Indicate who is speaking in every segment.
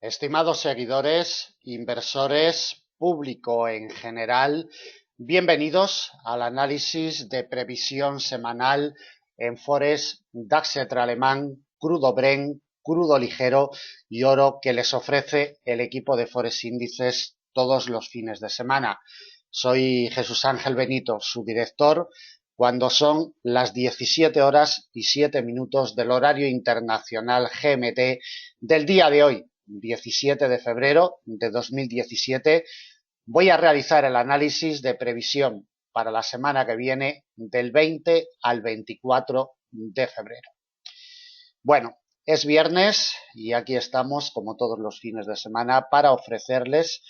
Speaker 1: Estimados seguidores, inversores, público en general, bienvenidos al análisis de previsión semanal en Forex, DAX alemán, crudo Brent, crudo ligero y oro que les ofrece el equipo de Forex Índices todos los fines de semana. Soy Jesús Ángel Benito, su director, cuando son las 17 horas y 7 minutos del horario internacional GMT del día de hoy, 17 de febrero de 2017, voy a realizar el análisis de previsión para la semana que viene del 20 al 24 de febrero. Bueno, es viernes y aquí estamos, como todos los fines de semana, para ofrecerles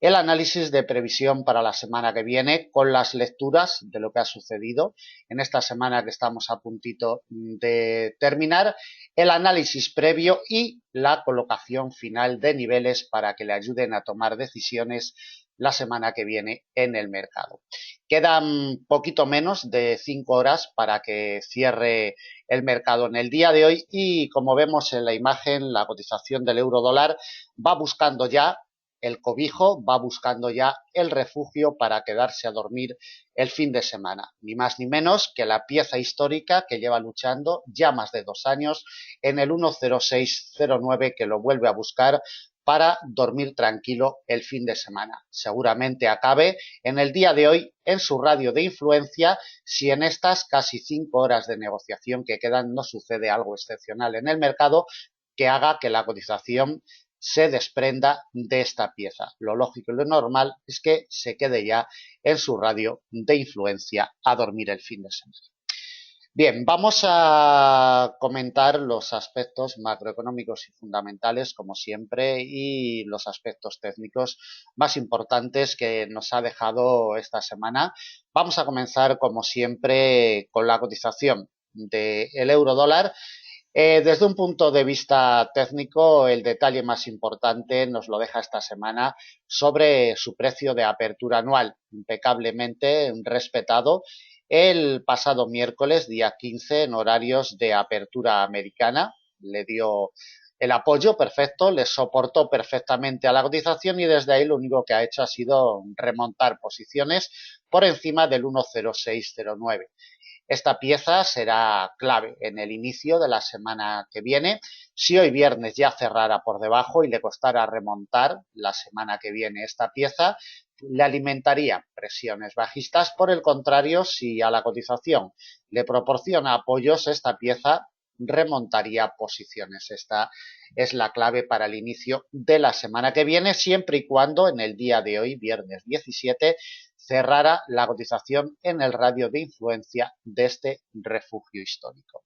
Speaker 1: el análisis de previsión para la semana que viene con las lecturas de lo que ha sucedido en esta semana que estamos a puntito de terminar, el análisis previo y la colocación final de niveles para que le ayuden a tomar decisiones la semana que viene en el mercado. Quedan poquito menos de 5 horas para que cierre el mercado en el día de hoy y, como vemos en la imagen, la cotización del euro dólar va buscando ya el cobijo, va buscando ya el refugio para quedarse a dormir el fin de semana. Ni más ni menos que la pieza histórica que lleva luchando ya más de 2 años en el 1.0609, que lo vuelve a buscar para dormir tranquilo el fin de semana. Seguramente acabe en el día de hoy en su radio de influencia si en estas casi 5 horas de negociación que quedan no sucede algo excepcional en el mercado que haga que la cotización se desprenda de esta pieza. Lo lógico y lo normal es que se quede ya en su radio de influencia a dormir el fin de semana. Bien, vamos a comentar los aspectos macroeconómicos y fundamentales, como siempre, y los aspectos técnicos más importantes que nos ha dejado esta semana. Vamos a comenzar, como siempre, con la cotización del euro dólar. Desde un punto de vista técnico, el detalle más importante nos lo deja esta semana sobre su precio de apertura anual, impecablemente respetado el pasado miércoles, día 15, en horarios de apertura americana. Le dio el apoyo perfecto, le soportó perfectamente a la cotización y desde ahí lo único que ha hecho ha sido remontar posiciones por encima del 1.0609. Esta pieza será clave en el inicio de la semana que viene. Si hoy viernes ya cerrara por debajo y le costara remontar la semana que viene esta pieza, le alimentaría presiones bajistas. Por el contrario, si a la cotización le proporciona apoyos, esta pieza remontaría posiciones. Esta es la clave para el inicio de la semana que viene, siempre y cuando en el día de hoy, viernes 17, cerrara la cotización en el radio de influencia de este refugio histórico.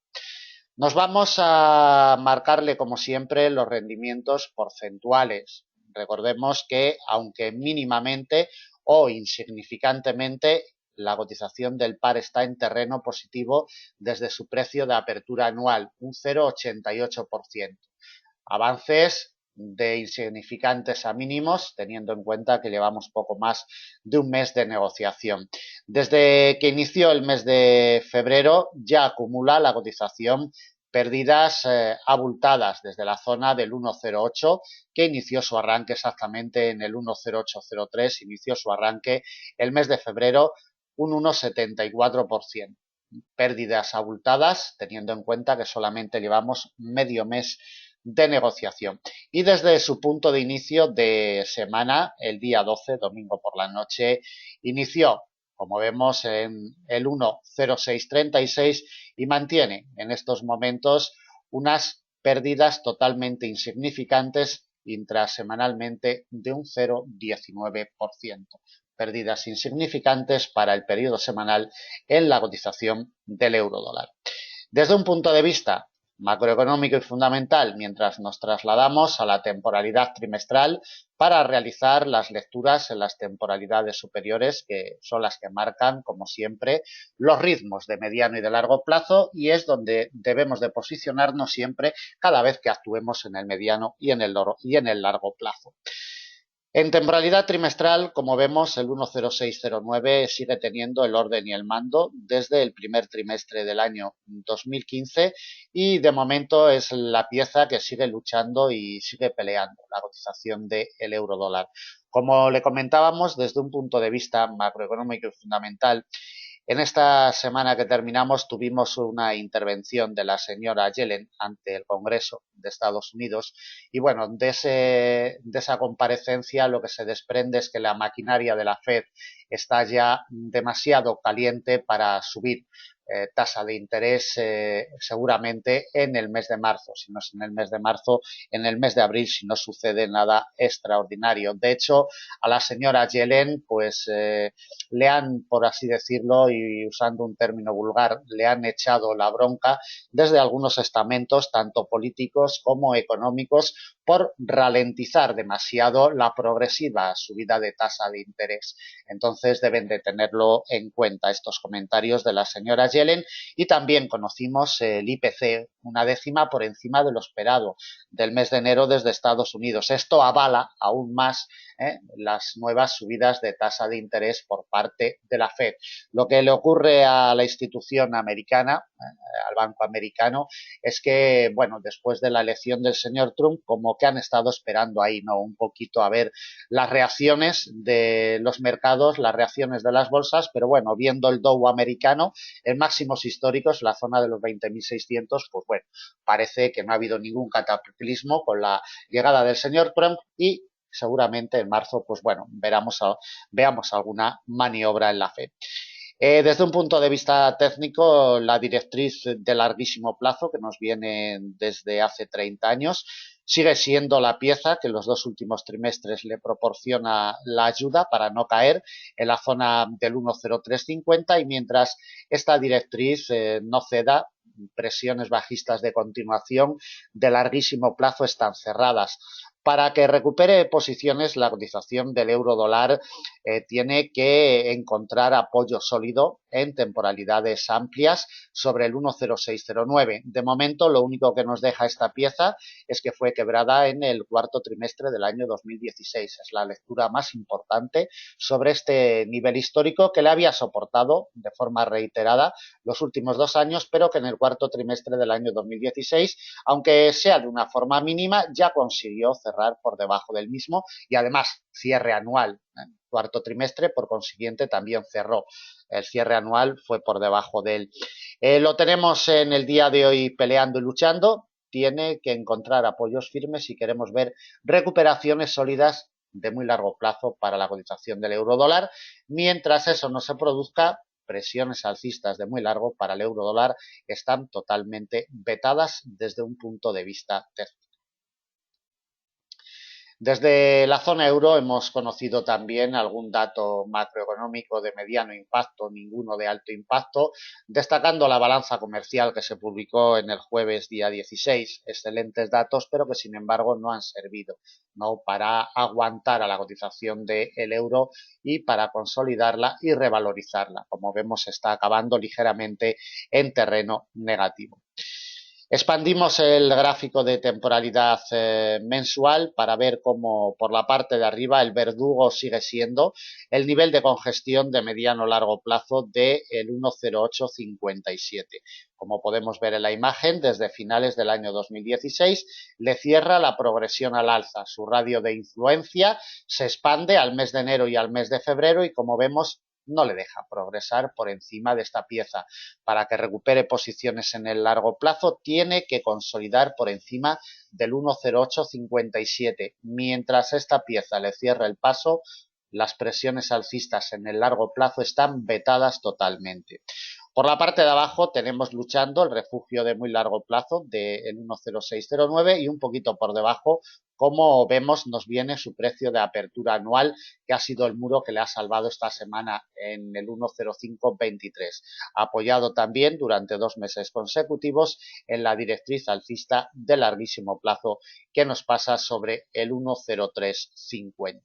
Speaker 1: Nos vamos a marcarle, como siempre, los rendimientos porcentuales. Recordemos que, aunque mínimamente o insignificantemente, la cotización del par está en terreno positivo desde su precio de apertura anual, un 0,88%. Avances de insignificantes a mínimos, teniendo en cuenta que llevamos poco más de un mes de negociación. Desde que inició el mes de febrero ya acumula la cotización pérdidas abultadas desde la zona del 1,08, que inició su arranque exactamente en el 1,0803, inició su arranque el mes de febrero un 1,74%. Pérdidas abultadas, teniendo en cuenta que solamente llevamos medio mes de negociación. Y desde su punto de inicio de semana, el día 12, domingo por la noche, inició, como vemos, en el 1,0636 y mantiene en estos momentos unas pérdidas totalmente insignificantes intrasemanalmente de un 0,19%. Pérdidas insignificantes para el periodo semanal en la cotización del euro dólar. Desde un punto de vista macroeconómico y fundamental, mientras nos trasladamos a la temporalidad trimestral para realizar las lecturas en las temporalidades superiores, que son las que marcan, como siempre, los ritmos de mediano y de largo plazo, y es donde debemos de posicionarnos siempre cada vez que actuemos en el mediano y en el largo plazo. En temporalidad trimestral, como vemos, el 10609 sigue teniendo el orden y el mando desde el primer trimestre del año 2015 y de momento es la pieza que sigue luchando y sigue peleando la cotización del euro dólar. Como le comentábamos, desde un punto de vista macroeconómico y fundamental, en esta semana que terminamos tuvimos una intervención de la señora Yellen ante el Congreso de Estados Unidos y bueno, de esa comparecencia lo que se desprende es que la maquinaria de la Fed está ya demasiado caliente para subir tasa de interés seguramente en el mes de marzo, si no es en el mes de marzo, en el mes de abril si no sucede nada extraordinario. De hecho, a la señora Yellen pues le han, por así decirlo, y usando un término vulgar, le han echado la bronca desde algunos estamentos, tanto políticos como económicos, por ralentizar demasiado la progresiva subida de tasa de interés. Entonces deben de tenerlo en cuenta estos comentarios de la señora Yellen y también conocimos el IPC, una décima por encima de lo esperado del mes de enero desde Estados Unidos. Esto avala aún más las nuevas subidas de tasa de interés por parte de la Fed. Lo que le ocurre a la institución americana, al Banco Americano, es que, bueno, después de la elección del señor Trump, como que han estado esperando ahí, ¿no? Un poquito a ver las reacciones de los mercados, las reacciones de las bolsas, pero bueno, viendo el Dow americano en máximos históricos, la zona de los 20.600, pues bueno, parece que no ha habido ningún cataclismo con la llegada del señor Trump y seguramente en marzo, pues bueno, veamos alguna maniobra en la Fed. Desde un punto de vista técnico, la directriz de larguísimo plazo que nos viene desde hace 30 años sigue siendo la pieza que en los dos últimos trimestres le proporciona la ayuda para no caer en la zona del 1,0350 y mientras esta directriz no ceda, presiones bajistas de continuación de larguísimo plazo están cerradas. Para que recupere posiciones, la cotización del euro dólar tiene que encontrar apoyo sólido en temporalidades amplias sobre el 1,0609. De momento, lo único que nos deja esta pieza es que fue quebrada en el cuarto trimestre del año 2016. Es la lectura más importante sobre este nivel histórico que le había soportado de forma reiterada los últimos 2 años, pero que en el cuarto trimestre del año 2016, aunque sea de una forma mínima, ya consiguió cerrar por debajo del mismo y además cierre anual cuarto trimestre, por consiguiente también cerró. El cierre anual fue por debajo de él. Lo tenemos en el día de hoy peleando y luchando. Tiene que encontrar apoyos firmes si queremos ver recuperaciones sólidas de muy largo plazo para la cotización del euro dólar. Mientras eso no se produzca, presiones alcistas de muy largo para el euro dólar están totalmente vetadas desde un punto de vista técnico. Desde la zona euro hemos conocido también algún dato macroeconómico de mediano impacto, ninguno de alto impacto, destacando la balanza comercial que se publicó en el jueves día 16. Excelentes datos, pero que sin embargo no han servido, ¿no?, para aguantar a la cotización del euro y para consolidarla y revalorizarla. Como vemos, está acabando ligeramente en terreno negativo. Expandimos el gráfico de temporalidad mensual para ver cómo por la parte de arriba el verdugo sigue siendo el nivel de congestión de mediano largo plazo del 1,0857. Como podemos ver en la imagen, desde finales del año 2016 le cierra la progresión al alza. Su radio de influencia se expande al mes de enero y al mes de febrero y como vemos no le deja progresar por encima de esta pieza. Para que recupere posiciones en el largo plazo, tiene que consolidar por encima del 1,0857. Mientras esta pieza le cierra el paso, las presiones alcistas en el largo plazo están vetadas totalmente. Por la parte de abajo tenemos luchando el refugio de muy largo plazo del 1,0609 y un poquito por debajo, como vemos, nos viene su precio de apertura anual, que ha sido el muro que le ha salvado esta semana en el 1,0523, apoyado también durante 2 meses consecutivos en la directriz alcista de larguísimo plazo que nos pasa sobre el 1,0350.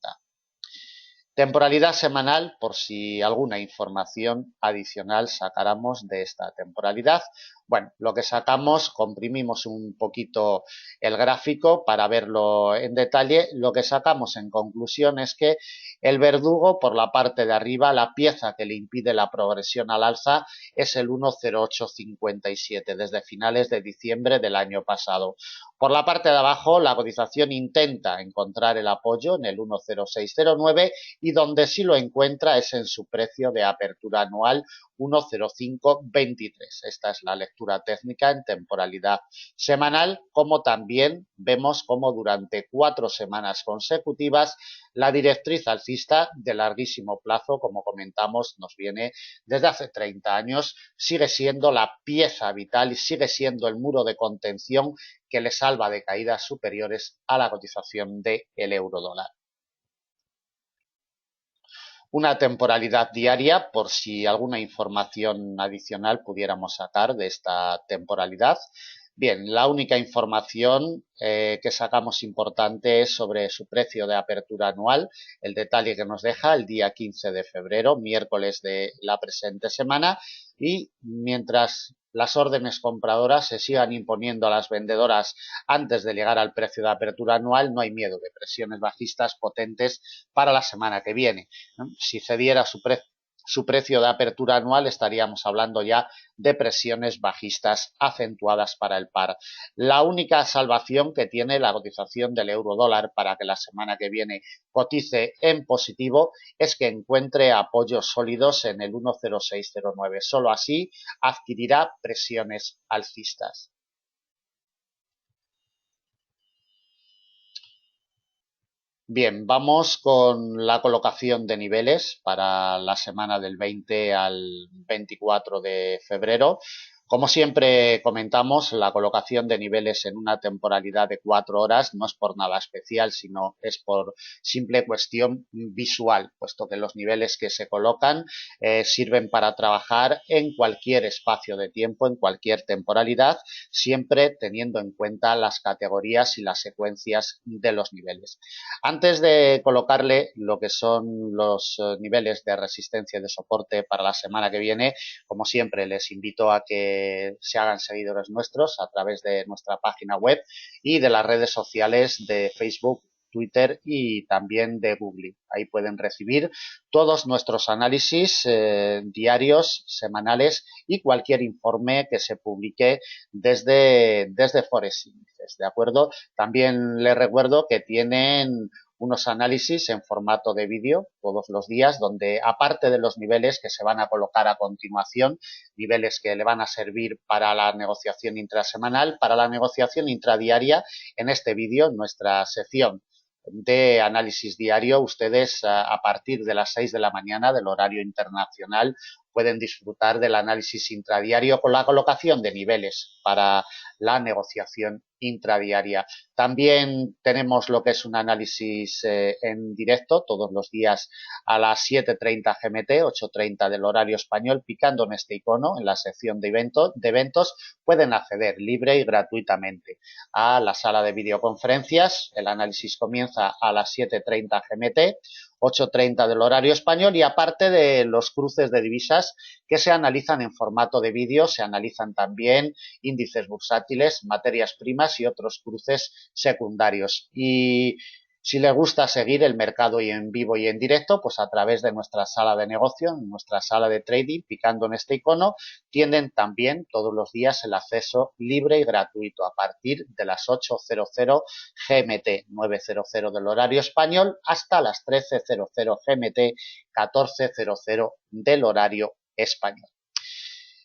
Speaker 1: Temporalidad semanal, por si alguna información adicional sacáramos de esta temporalidad. Bueno, lo que sacamos, comprimimos un poquito el gráfico para verlo en detalle. Lo que sacamos en conclusión es que el verdugo, por la parte de arriba, la pieza que le impide la progresión al alza es el 1,0857 desde finales de diciembre del año pasado. Por la parte de abajo, la cotización intenta encontrar el apoyo en el 1,0609 y donde sí lo encuentra es en su precio de apertura anual 1,0523. Esta es la lectura técnica en temporalidad semanal, como también vemos como durante 4 semanas consecutivas la directriz alcista de larguísimo plazo, como comentamos, nos viene desde hace 30 años, sigue siendo la pieza vital y sigue siendo el muro de contención que le salva de caídas superiores a la cotización del euro dólar. Una temporalidad diaria, por si alguna información adicional pudiéramos sacar de esta temporalidad. Bien, la única información que sacamos importante es sobre su precio de apertura anual, el detalle que nos deja el día 15 de febrero, miércoles de la presente semana, y mientras las órdenes compradoras se sigan imponiendo a las vendedoras antes de llegar al precio de apertura anual, no hay miedo de presiones bajistas potentes para la semana que viene. Si cediera su precio de apertura anual, estaríamos hablando ya de presiones bajistas acentuadas para el par. La única salvación que tiene la cotización del euro dólar para que la semana que viene cotice en positivo es que encuentre apoyos sólidos en el 1,0609. Solo así adquirirá presiones alcistas. Bien, vamos con la colocación de niveles para la semana del 20 al 24 de febrero. Como siempre comentamos, la colocación de niveles en una temporalidad de 4 horas no es por nada especial, sino es por simple cuestión visual, puesto que los niveles que se colocan sirven para trabajar en cualquier espacio de tiempo, en cualquier temporalidad, siempre teniendo en cuenta las categorías y las secuencias de los niveles. Antes de colocarle lo que son los niveles de resistencia y de soporte para la semana que viene, como siempre les invito a que se hagan seguidores nuestros a través de nuestra página web y de las redes sociales de Facebook, Twitter y también de Google. Ahí pueden recibir todos nuestros análisis diarios, semanales y cualquier informe que se publique desde Forex Índices, ¿de acuerdo? También les recuerdo que tienen unos análisis en formato de vídeo todos los días, donde aparte de los niveles que se van a colocar a continuación, niveles que le van a servir para la negociación intrasemanal, para la negociación intradiaria, en este vídeo, en nuestra sección de análisis diario, ustedes a partir de las 6 de la mañana del horario internacional pueden disfrutar del análisis intradiario con la colocación de niveles para la negociación intradiaria. También tenemos lo que es un análisis en directo todos los días a las 7:30 GMT, 8:30 del horario español, picando en este icono en la sección de eventos, pueden acceder libre y gratuitamente a la sala de videoconferencias. El análisis comienza a las 7:30 GMT, 8:30 del horario español, y aparte de los cruces de divisas que se analizan en formato de vídeo, se analizan también índices bursátiles, materias primas y otros cruces secundarios. Y si les gusta seguir el mercado y en vivo y en directo, pues a través de nuestra sala de negocio, nuestra sala de trading, picando en este icono, tienen también todos los días el acceso libre y gratuito a partir de las 8:00 GMT, 9:00 del horario español, hasta las 13:00 GMT, 14:00 del horario español.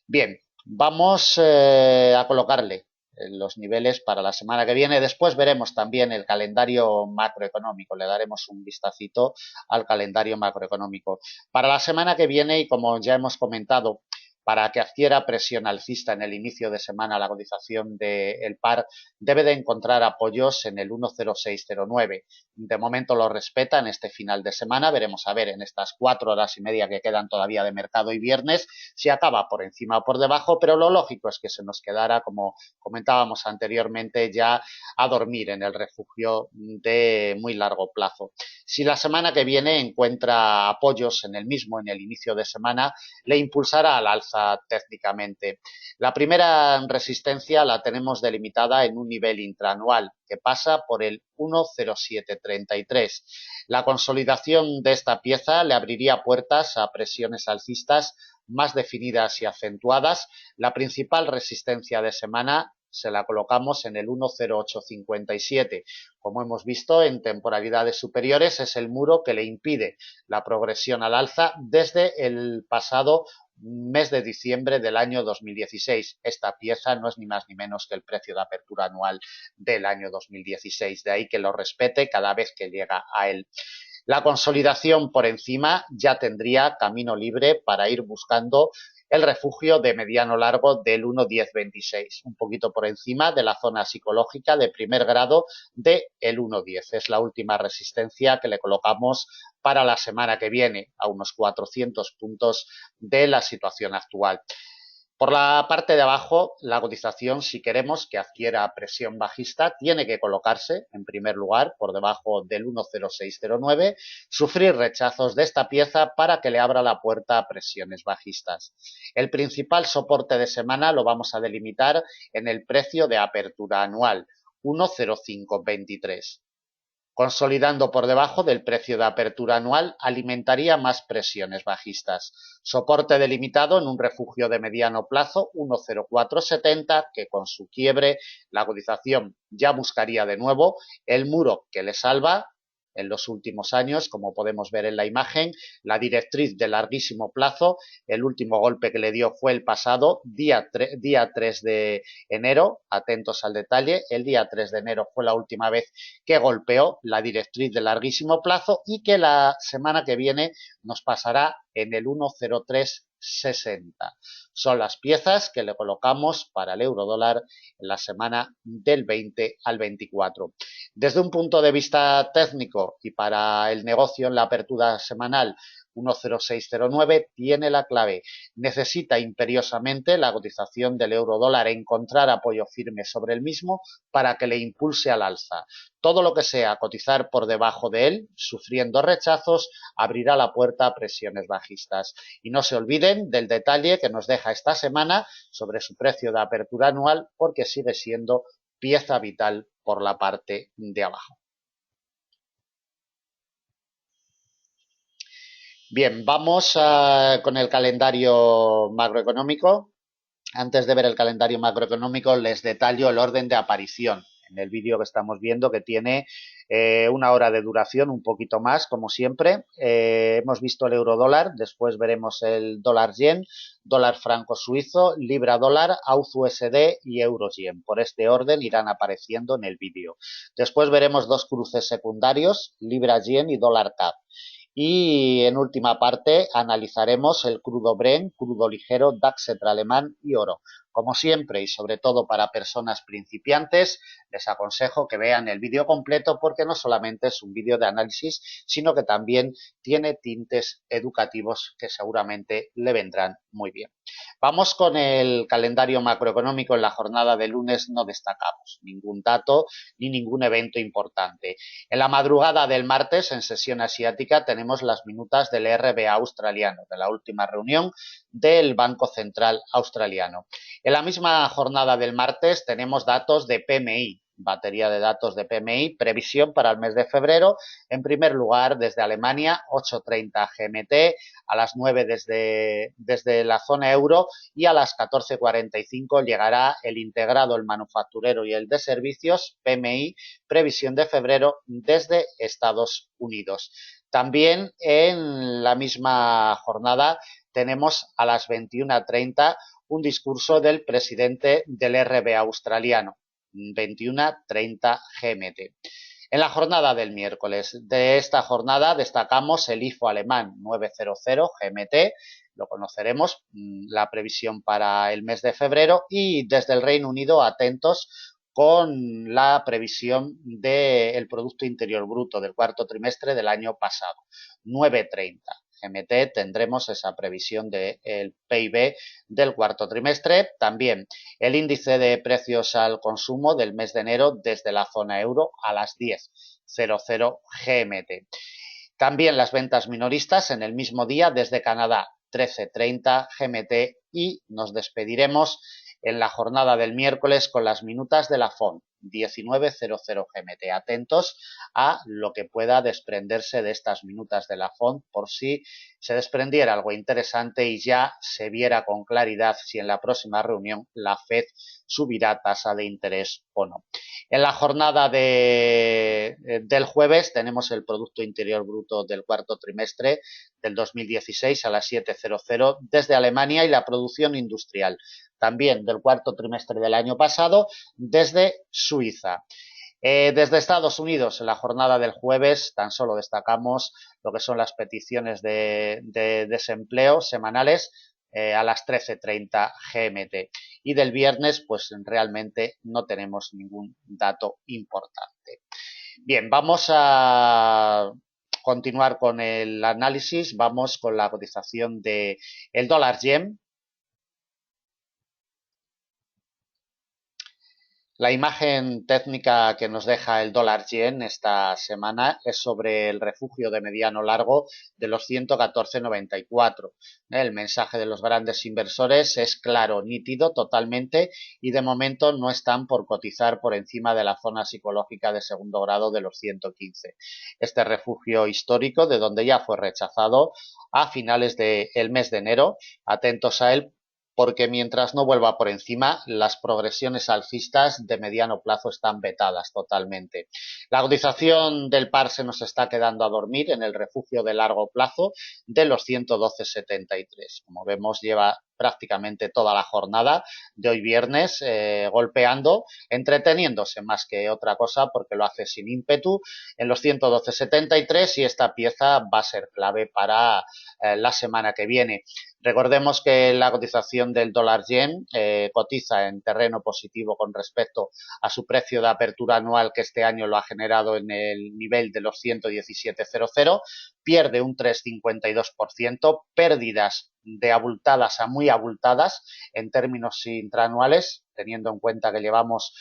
Speaker 1: Bien, vamos a colocarle los niveles para la semana que viene. Después veremos también el calendario macroeconómico. Le daremos un vistacito al calendario macroeconómico. Para la semana que viene, y como ya hemos comentado, para que adquiera presión alcista en el inicio de semana, la cotización del par debe de encontrar apoyos en el 1,0609. De momento lo respeta en este final de semana. Veremos a ver en estas 4 horas y media que quedan todavía de mercado y viernes si acaba por encima o por debajo, pero lo lógico es que se nos quedara, como comentábamos anteriormente, ya a dormir en el refugio de muy largo plazo. Si la semana que viene encuentra apoyos en el mismo, en el inicio de semana, le impulsará al alza técnicamente. La primera resistencia la tenemos delimitada en un nivel intraanual que pasa por el 1,0733. La consolidación de esta pieza le abriría puertas a presiones alcistas más definidas y acentuadas. La principal resistencia de semana se la colocamos en el 1,0857. Como hemos visto en temporalidades superiores, es el muro que le impide la progresión al alza desde el pasado mes de diciembre del año 2016. Esta pieza no es ni más ni menos que el precio de apertura anual del año 2016. De ahí que lo respete cada vez que llega a él. La consolidación por encima ya tendría camino libre para ir buscando el refugio de mediano largo del 1,1026, un poquito por encima de la zona psicológica de primer grado del 1,10. Es la última resistencia que le colocamos para la semana que viene, a unos 400 puntos de la situación actual. Por la parte de abajo, la cotización, si queremos que adquiera presión bajista, tiene que colocarse, en primer lugar, por debajo del 1,0609, sufrir rechazos de esta pieza para que le abra la puerta a presiones bajistas. El principal soporte de semana lo vamos a delimitar en el precio de apertura anual, 1,0523. Consolidando por debajo del precio de apertura anual, alimentaría más presiones bajistas. Soporte delimitado en un refugio de mediano plazo, 1,0470, que con su quiebre la cotización ya buscaría de nuevo el muro que le salva en los últimos años, como podemos ver en la imagen, la directriz de larguísimo plazo. El último golpe que le dio fue el pasado día 3 de enero, atentos al detalle, el día 3 de enero fue la última vez que golpeó la directriz de larguísimo plazo y que la semana que viene nos pasará en el 1,0360. Son las piezas que le colocamos para el euro dólar en la semana del 20 al 24. Desde un punto de vista técnico y para el negocio en la apertura semanal, 1,0609 tiene la clave. Necesita imperiosamente la cotización del euro dólar encontrar apoyo firme sobre el mismo para que le impulse al alza. Todo lo que sea cotizar por debajo de él, sufriendo rechazos, abrirá la puerta a presiones bajistas. Y no se olviden del detalle que nos deja esta semana sobre su precio de apertura anual, porque sigue siendo pieza vital por la parte de abajo. Bien, vamos con el calendario macroeconómico. Antes de ver el calendario macroeconómico, les detallo el orden de aparición en el vídeo que estamos viendo, que tiene una hora de duración, un poquito más, como siempre. Hemos visto el euro dólar, después veremos el dólar yen, dólar franco suizo, libra dólar, AUD USD y euros yen. Por este orden irán apareciendo en el vídeo. Después veremos dos cruces secundarios, libra yen y dólar CAD. Y en última parte analizaremos el crudo Brent, crudo ligero, DAX alemán y oro. Como siempre y sobre todo para personas principiantes, les aconsejo que vean el vídeo completo porque no solamente es un vídeo de análisis, sino que también tiene tintes educativos que seguramente le vendrán muy bien. Vamos con el calendario macroeconómico. En la jornada de lunes no destacamos ningún dato ni ningún evento importante. En la madrugada del martes, en sesión asiática, tenemos las minutas del RBA australiano, de la última reunión del Banco Central australiano. En la misma jornada del martes tenemos datos de PMI, batería de datos de PMI, previsión para el mes de febrero. En primer lugar, desde Alemania, 8:30 GMT, a las 9 desde la zona euro y a las 14:45 llegará el integrado, el manufacturero y el de servicios, PMI, previsión de febrero desde Estados Unidos. También en la misma jornada tenemos a las 21:30 un discurso del presidente del RBA australiano, 21:30 GMT. En la jornada del miércoles, de esta jornada destacamos el IFO alemán 900 GMT, lo conoceremos, la previsión para el mes de febrero, y desde el Reino Unido atentos con la previsión del Producto Interior Bruto del cuarto trimestre del año pasado, 9:30. GMT tendremos esa previsión del PIB del cuarto trimestre. También el índice de precios al consumo del mes de enero desde la zona euro a las 10:00 GMT. También las ventas minoristas en el mismo día desde Canadá, 13:30 GMT, y nos despediremos en la jornada del miércoles con las minutas de la FON, 19:00 GMT. Atentos a lo que pueda desprenderse de estas minutas de la FON por si se desprendiera algo interesante y ya se viera con claridad si en la próxima reunión la FED subirá tasa de interés o no. En la jornada del jueves tenemos el Producto Interior Bruto del cuarto trimestre del 2016 a las 7:00 desde Alemania, y la producción industrial también del cuarto trimestre del año pasado desde Suiza. Desde Estados Unidos, en la jornada del jueves, tan solo destacamos lo que son las peticiones de desempleo semanales a las 13:30 GMT. Y del viernes, pues realmente no tenemos ningún dato importante. Bien, vamos a continuar con el análisis. Vamos con la cotización del dólar yen. La imagen técnica que nos deja el dólar yen esta semana es sobre el refugio de mediano largo de los 114,94. El mensaje de los grandes inversores es claro, nítido, totalmente, y de momento no están por cotizar por encima de la zona psicológica de segundo grado de los 115. Este refugio histórico, de donde ya fue rechazado a finales del mes de enero, atentos a él, porque mientras no vuelva por encima, las progresiones alcistas de mediano plazo están vetadas totalmente. La cotización del par se nos está quedando a dormir en el refugio de largo plazo de los 112,73. Como vemos, lleva prácticamente toda la jornada de hoy viernes golpeando, entreteniéndose más que otra cosa, porque lo hace sin ímpetu en los 112,73, y esta pieza va a ser clave para la semana que viene. Recordemos que la cotización del dólar yen cotiza en terreno positivo con respecto a su precio de apertura anual, que este año lo ha generado en el nivel de los 117,00, pierde un 3,52%, pérdidas de abultadas a muy abultadas en términos intraanuales, teniendo en cuenta que llevamos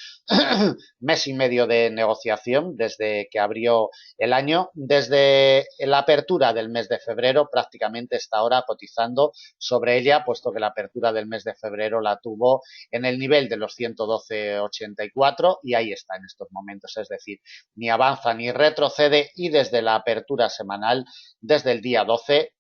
Speaker 1: mes y medio de negociación desde que abrió el año. Desde la apertura del mes de febrero prácticamente está ahora cotizando sobre ella, puesto que la apertura del mes de febrero la tuvo en el nivel de los 112,84 y ahí está en estos momentos, es decir, ni avanza ni retrocede, y desde la apertura semanal, desde el día 12,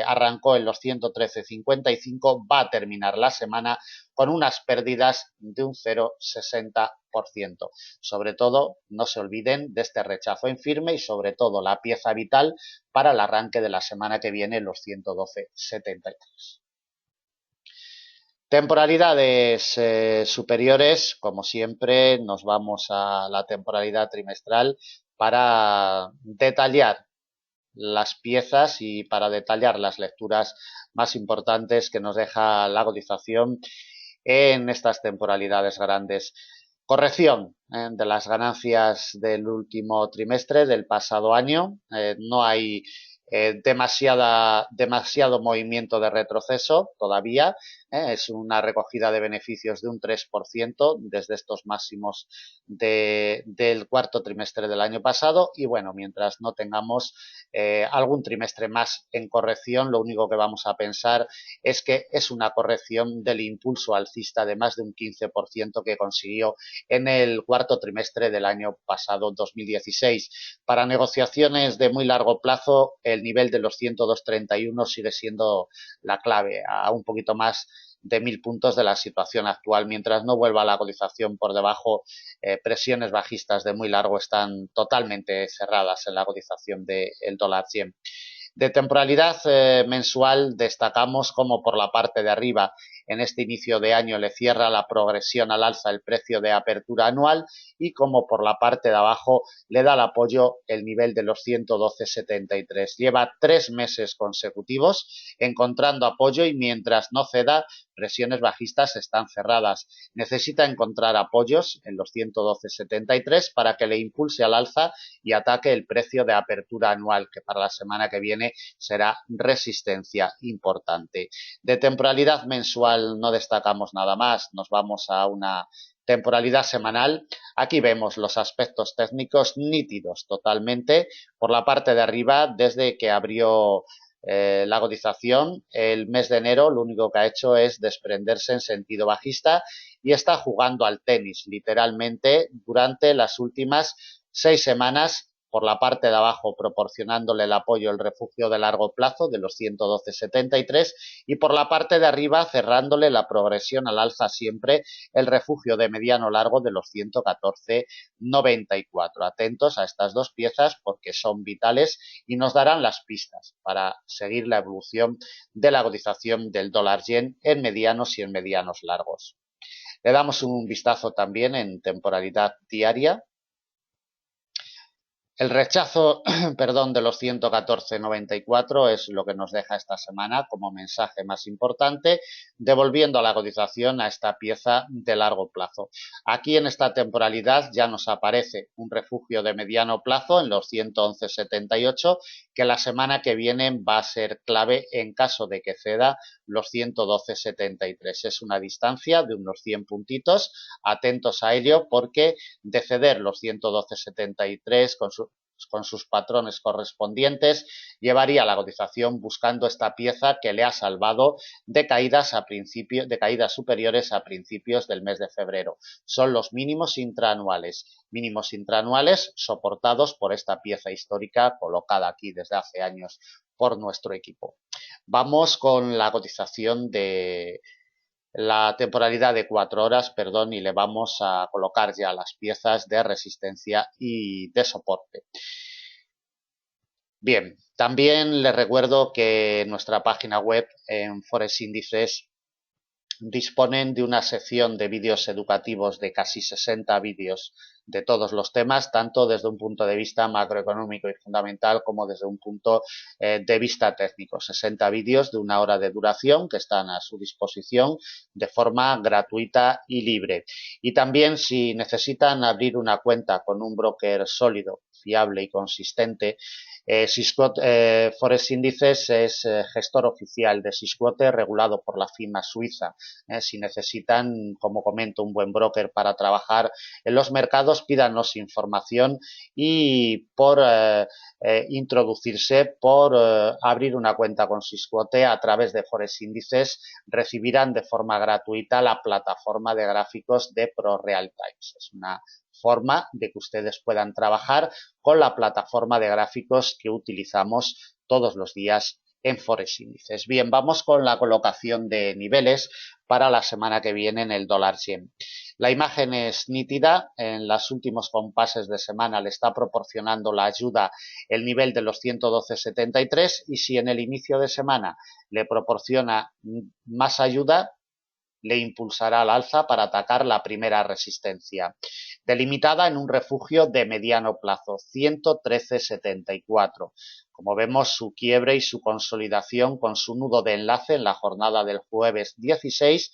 Speaker 1: arrancó en los 113,55, va a terminar la semana con unas pérdidas de un 0,60%. Sobre todo, no se olviden de este rechazo en firme y sobre todo la pieza vital para el arranque de la semana que viene, los 112,73. Temporalidades superiores, como siempre, nos vamos a la temporalidad trimestral para detallar las piezas y para detallar las lecturas más importantes que nos deja la cotización en estas temporalidades grandes. Corrección de las ganancias del último trimestre del pasado año. No hay demasiado movimiento de retroceso todavía. Es una recogida de beneficios de un 3% desde estos máximos del cuarto trimestre del año pasado, y bueno, mientras no tengamos algún trimestre más en corrección, lo único que vamos a pensar es que es una corrección del impulso alcista de más de un 15% que consiguió en el cuarto trimestre del año pasado, 2016. Para negociaciones de muy largo plazo, el nivel de los 102,31 sigue siendo la clave, a un poquito más de 1.000 puntos de la situación actual. Mientras no vuelva la cotización por debajo, presiones bajistas de muy largo están totalmente cerradas en la cotización del dólar yen. De temporalidad mensual, destacamos como por la parte de arriba en este inicio de año le cierra la progresión al alza el precio de apertura anual, y como por la parte de abajo le da el apoyo el nivel de los 112,73. Lleva 3 meses consecutivos encontrando apoyo, y mientras no ceda, presiones bajistas están cerradas. Necesita encontrar apoyos en los 112,73 para que le impulse al alza y ataque el precio de apertura anual, que para la semana que viene será resistencia importante. De temporalidad mensual no destacamos nada más, nos vamos a una temporalidad semanal. Aquí vemos los aspectos técnicos nítidos totalmente. Por la parte de arriba, desde que abrió la cotización, el mes de enero lo único que ha hecho es desprenderse en sentido bajista y está jugando al tenis literalmente durante las últimas 6 semanas, por la parte de abajo proporcionándole el apoyo, el refugio de largo plazo de los 112,73 y por la parte de arriba cerrándole la progresión al alza siempre el refugio de mediano largo de los 114,94. Atentos a estas dos piezas porque son vitales y nos darán las pistas para seguir la evolución de la cotización del dólar yen en medianos y en medianos largos. Le damos un vistazo también en temporalidad diaria. El rechazo, perdón, de los 114,94 es lo que nos deja esta semana como mensaje más importante, devolviendo a la cotización a esta pieza de largo plazo. Aquí en esta temporalidad ya nos aparece un refugio de mediano plazo en los 111,78 que la semana que viene va a ser clave en caso de que ceda los 112,73. Es una distancia de unos 100 puntitos, atentos a ello porque de ceder los 112,73 con sus patrones correspondientes, llevaría la cotización buscando esta pieza que le ha salvado de caídas superiores a principios del mes de febrero. Son los mínimos intraanuales soportados por esta pieza histórica colocada aquí desde hace años por nuestro equipo. Vamos con la cotización de la temporalidad de 4 horas, perdón, y le vamos a colocar ya las piezas de resistencia y de soporte. Bien, también les recuerdo que en nuestra página web en Forex Índices disponen de una sección de vídeos educativos de casi 60 vídeos de todos los temas, tanto desde un punto de vista macroeconómico y fundamental como desde un punto de vista técnico. 60 vídeos de 1 hora de duración que están a su disposición de forma gratuita y libre. Y también si necesitan abrir una cuenta con un broker sólido, fiable y consistente, Swissquote Forex Índices es gestor oficial de Swissquote, regulado por la FINMA suiza. Si necesitan, como comento, un buen broker para trabajar en los mercados, pídanos información y por introducirse, por abrir una cuenta con Swissquote a través de Forex Índices, recibirán de forma gratuita la plataforma de gráficos de ProReal Times. Es una forma de que ustedes puedan trabajar con la plataforma de gráficos que utilizamos todos los días en Forex Índices. Bien, vamos con la colocación de niveles para la semana que viene en el dólar yen. La imagen es nítida, en los últimos compases de semana le está proporcionando la ayuda el nivel de los 112,73 y si en el inicio de semana le proporciona más ayuda, le impulsará al alza para atacar la primera resistencia, delimitada en un refugio de mediano plazo, 113,74. Como vemos, su quiebre y su consolidación con su nudo de enlace en la jornada del jueves 16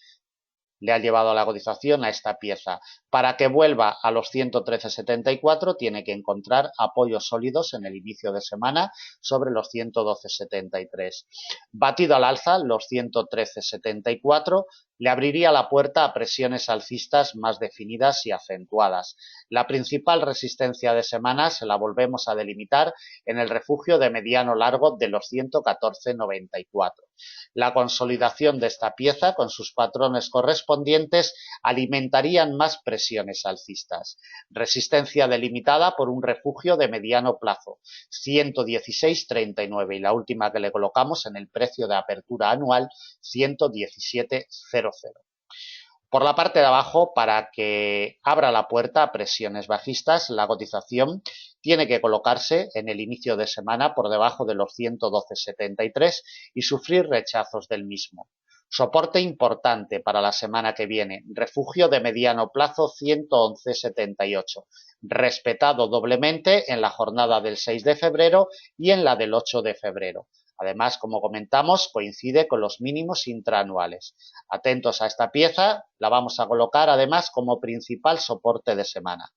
Speaker 1: le ha llevado a la cotización a esta pieza. Para que vuelva a los 113,74 tiene que encontrar apoyos sólidos en el inicio de semana sobre los 112,73. Batido al alza, los 113,74 le abriría la puerta a presiones alcistas más definidas y acentuadas. La principal resistencia de semana se la volvemos a delimitar en el refugio de mediano largo de los 114,94. La consolidación de esta pieza con sus patrones correspondientes alimentarían más presiones alcistas. Resistencia delimitada por un refugio de mediano plazo, 116,39 y la última que le colocamos en el precio de apertura anual, 117,00. Por la parte de abajo, para que abra la puerta a presiones bajistas, la cotización tiene que colocarse en el inicio de semana por debajo de los 112,73 y sufrir rechazos del mismo. Soporte importante para la semana que viene, refugio de mediano plazo 111,78, respetado doblemente en la jornada del 6 de febrero y en la del 8 de febrero. Además, como comentamos, coincide con los mínimos intraanuales. Atentos a esta pieza, la vamos a colocar además como principal soporte de semana.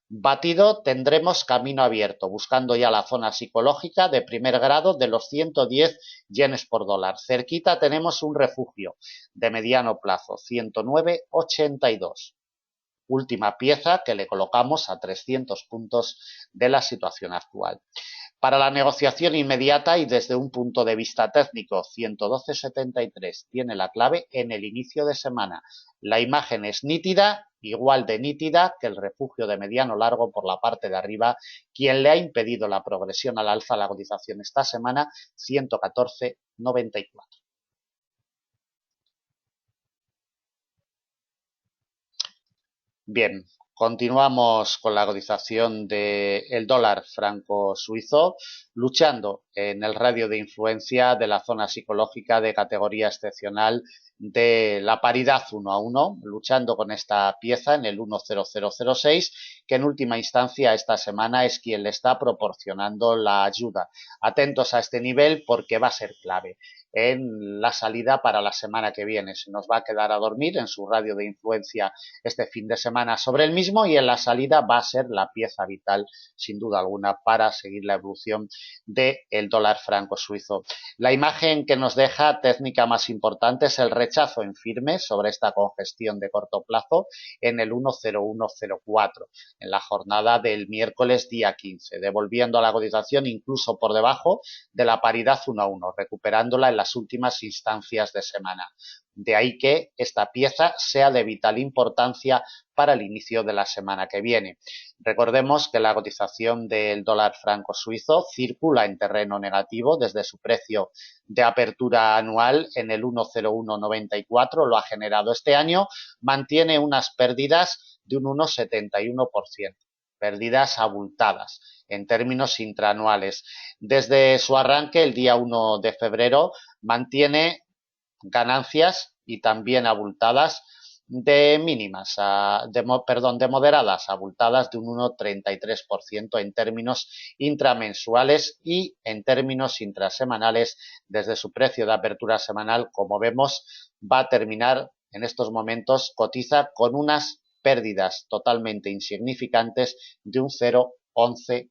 Speaker 1: Batido, tendremos camino abierto, buscando ya la zona psicológica de primer grado de los 110 yenes por dólar. Cerquita tenemos un refugio de mediano plazo, 109,82. última pieza que le colocamos a 300 puntos de la situación actual. Para la negociación inmediata y desde un punto de vista técnico, 112.73 tiene la clave en el inicio de semana. La imagen es nítida, igual de nítida que el refugio de mediano largo por la parte de arriba, quien le ha impedido la progresión al alza a la cotización esta semana, 114.94. Bien, continuamos con la cotización del dólar franco suizo, luchando en el radio de influencia de la zona psicológica de categoría excepcional de la paridad 1 a 1, luchando con esta pieza en el 10006, que en última instancia esta semana es quien le está proporcionando la ayuda. Atentos a este nivel porque va a ser clave en la salida para la semana que viene. Se nos va a quedar a dormir en su radio de influencia este fin de semana sobre el mismo y en la salida va a ser la pieza vital, sin duda alguna, para seguir la evolución del dólar franco suizo. La imagen que nos deja técnica más importante es el rechazo en firme sobre esta congestión de corto plazo en el 10104 en la jornada del miércoles día 15, devolviendo a la cotización incluso por debajo de la paridad 1 a 1, recuperándola en las últimas instancias de semana. De ahí que esta pieza sea de vital importancia para el inicio de la semana que viene. Recordemos que la cotización del dólar franco suizo circula en terreno negativo desde su precio de apertura anual en el 10194, lo ha generado este año, mantiene unas pérdidas de un 1,71%, pérdidas abultadas en términos intraanuales. Desde su arranque, el día 1 de febrero, mantiene ganancias y también abultadas de mínimas, de moderadas abultadas de un 1,33% en términos intramensuales y en términos intrasemanales desde su precio de apertura semanal, como vemos, va a terminar en estos momentos, cotiza con unas pérdidas totalmente insignificantes de un 0,11%.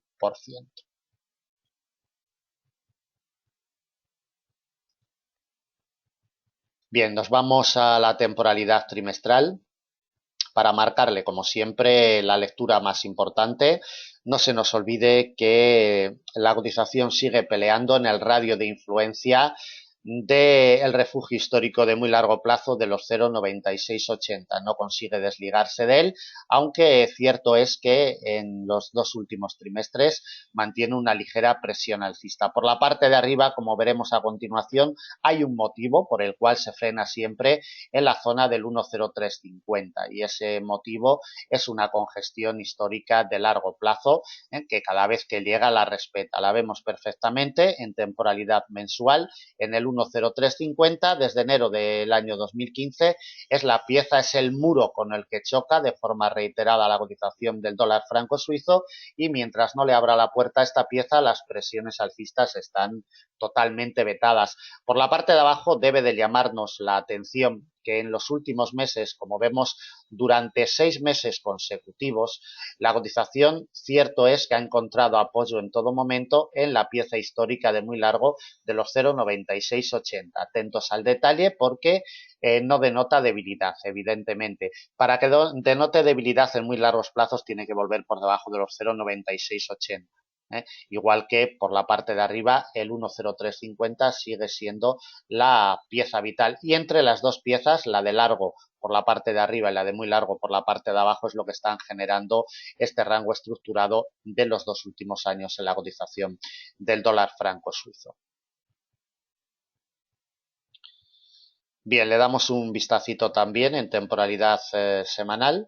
Speaker 1: Bien, nos vamos a la temporalidad trimestral para marcarle, como siempre, la lectura más importante. No se nos olvide que la cotización sigue peleando en el radio de influencia del refugio histórico de muy largo plazo de los 0,9680. No consigue desligarse de él, aunque cierto es que en los dos últimos trimestres mantiene una ligera presión alcista. Por la parte de arriba, como veremos a continuación, hay un motivo por el cual se frena siempre en la zona del 1,0350 y ese motivo es una congestión histórica de largo plazo que cada vez que llega la respeta. La vemos perfectamente en temporalidad mensual en el 1,0350 desde enero del año 2015. Es la pieza, es el muro con el que choca de forma reiterada la cotización del dólar franco suizo y mientras no le abra la puerta a esta pieza, las presiones alcistas están totalmente vetadas. Por la parte de abajo debe de llamarnos la atención que en los últimos meses, como vemos, durante 6 meses consecutivos, la cotización, cierto es que ha encontrado apoyo en todo momento en la pieza histórica de muy largo de los 0,9680. Atentos al detalle porque no denota debilidad, evidentemente. Para que denote debilidad en muy largos plazos tiene que volver por debajo de los 0,9680. Igual que por la parte de arriba el 1,0350 sigue siendo la pieza vital y entre las dos piezas, la de largo por la parte de arriba y la de muy largo por la parte de abajo es lo que están generando este rango estructurado de los dos últimos años en la cotización del dólar franco suizo. Bien, le damos un vistacito también en temporalidad semanal.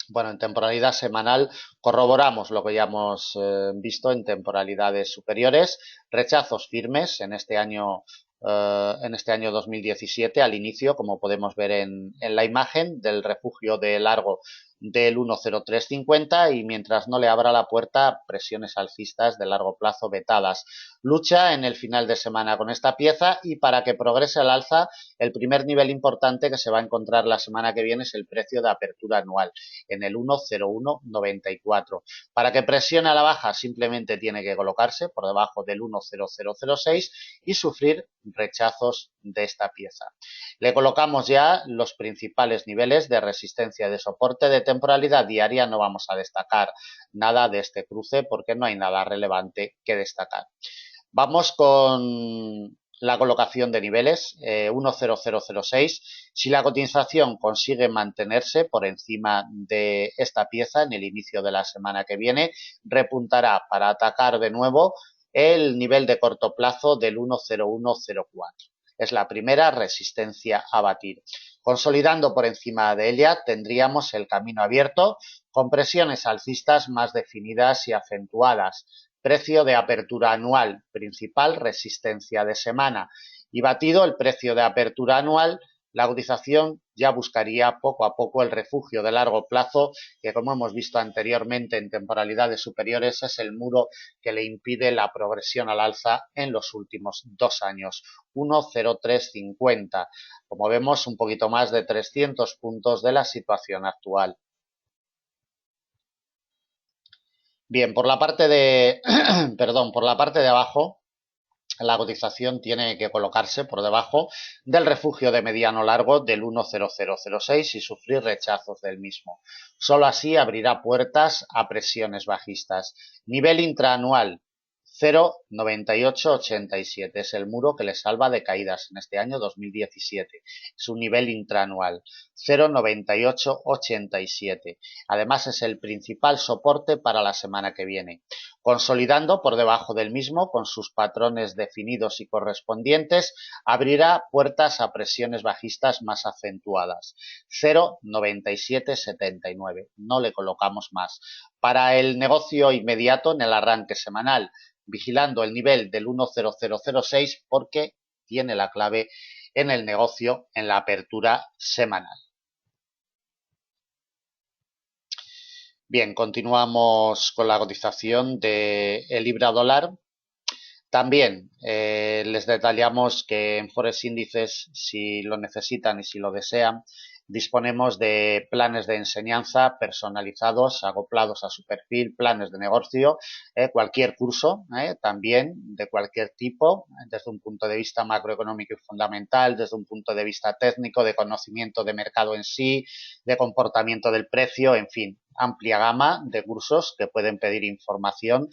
Speaker 1: Bueno, en temporalidad semanal corroboramos lo que ya hemos visto en temporalidades superiores, rechazos firmes en este año 2017 al inicio, como podemos ver en la imagen del refugio de largo del 1,0350 y mientras no le abra la puerta, presiones alcistas de largo plazo vetadas. Lucha en el final de semana con esta pieza y para que progrese al alza, el primer nivel importante que se va a encontrar la semana que viene es el precio de apertura anual en el 1,0194. Para que presione a la baja simplemente tiene que colocarse por debajo del 1,0006 y sufrir rechazos de esta pieza. Le colocamos ya los principales niveles de resistencia y de soporte. De temporalidad diaria no vamos a destacar nada de este cruce porque no hay nada relevante que destacar. Vamos con la colocación de niveles 1,0006. Si la cotización consigue mantenerse por encima de esta pieza en el inicio de la semana que viene, repuntará para atacar de nuevo el nivel de corto plazo del 1,0104. Es la primera resistencia a batir. Consolidando por encima de ella tendríamos el camino abierto con presiones alcistas más definidas y acentuadas. Precio de apertura anual principal, resistencia de semana y batido el precio de apertura anual, la cotización ya buscaría poco a poco el refugio de largo plazo que, como hemos visto anteriormente en temporalidades superiores, es el muro que le impide la progresión al alza en los últimos 2 años, 1,0350. Como vemos, un poquito más de 300 puntos de la situación actual. Bien, por la parte de, perdón, por la parte de abajo, la cotización tiene que colocarse por debajo del refugio de mediano largo del 1,0006 y sufrir rechazos del mismo. Solo así abrirá puertas a presiones bajistas. Nivel intraanual 0,9887 es el muro que le salva de caídas en este año 2017. Es un nivel intraanual 0,9887. Además es el principal soporte para la semana que viene. Consolidando por debajo del mismo con sus patrones definidos y correspondientes, abrirá puertas a presiones bajistas más acentuadas. 0,9779. No le colocamos más. Para el negocio inmediato en el arranque semanal, vigilando el nivel del 1,0006 porque tiene la clave en el negocio en la apertura semanal. Bien, continuamos con la cotización del libra dólar. También les detallamos que en Forex Índices, si lo necesitan y si lo desean, disponemos de planes de enseñanza personalizados, acoplados a su perfil, planes de negocio, cualquier curso, también de cualquier tipo, desde un punto de vista macroeconómico y fundamental, desde un punto de vista técnico, de conocimiento de mercado en sí, de comportamiento del precio, en fin, amplia gama de cursos que pueden pedir información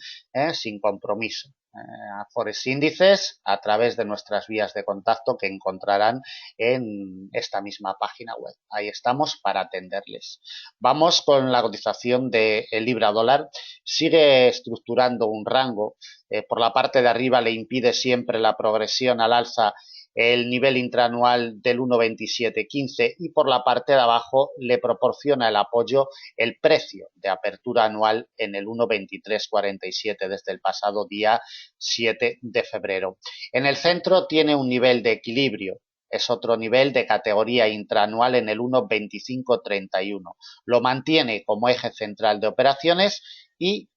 Speaker 1: sin compromiso. A Forex Índices a través de nuestras vías de contacto que encontrarán en esta misma página web. Ahí estamos para atenderles. Vamos con la cotización del libra dólar. Sigue estructurando un rango. Por la parte de arriba le impide siempre la progresión al alza el nivel intraanual del 1,2715 y por la parte de abajo le proporciona el apoyo el precio de apertura anual en el 1,2347 desde el pasado día 7 de febrero. En el centro tiene un nivel de equilibrio. Es otro nivel de categoría intraanual en el 1,2531. Lo mantiene como eje central de operaciones y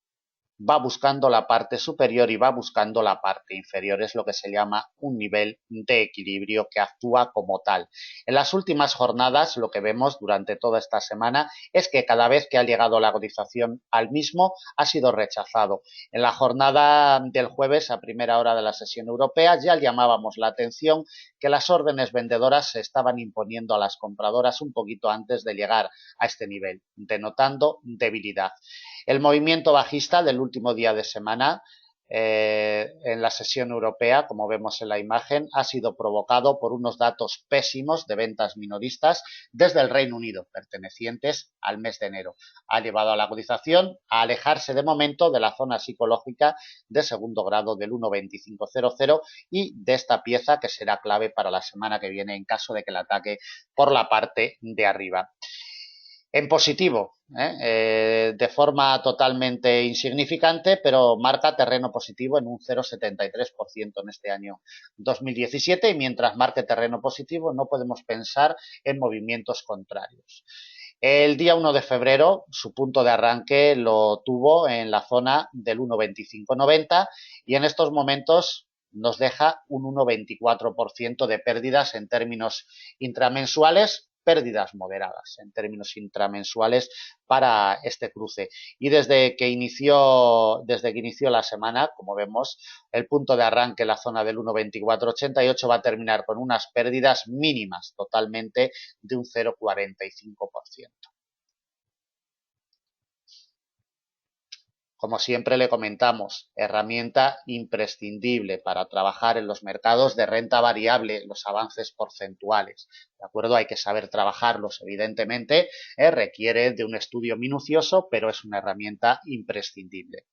Speaker 1: va buscando la parte superior y va buscando la parte inferior. Es lo que se llama un nivel de equilibrio que actúa como tal. En las últimas jornadas, lo que vemos durante toda esta semana es que cada vez que ha llegado la cotización al mismo, ha sido rechazado. En la jornada del jueves, a primera hora de la sesión europea, ya llamábamos la atención que las órdenes vendedoras se estaban imponiendo a las compradoras un poquito antes de llegar a este nivel, denotando debilidad. El movimiento bajista del último día de semana en la sesión europea, como vemos en la imagen, ha sido provocado por unos datos pésimos de ventas minoristas desde el Reino Unido, pertenecientes al mes de enero. Ha llevado a la cotización a alejarse de momento de la zona psicológica de segundo grado del 1,2500 y de esta pieza que será clave para la semana que viene en caso de que la ataque por la parte de arriba. En positivo, de forma totalmente insignificante, pero marca terreno positivo en un 0,73% en este año 2017 y mientras marque terreno positivo no podemos pensar en movimientos contrarios. El día 1 de febrero su punto de arranque lo tuvo en la zona del 1,2590 y en estos momentos nos deja un 1,24% de pérdidas en términos intramensuales, pérdidas moderadas en términos intramensuales para este cruce. Y desde que inició la semana, como vemos, el punto de arranque en la zona del 1,2488 va a terminar con unas pérdidas mínimas totalmente de un 0,45%. Como siempre le comentamos, herramienta imprescindible para trabajar en los mercados de renta variable, los avances porcentuales. ¿De acuerdo? Hay que saber trabajarlos, evidentemente, requiere de un estudio minucioso, pero es una herramienta imprescindible.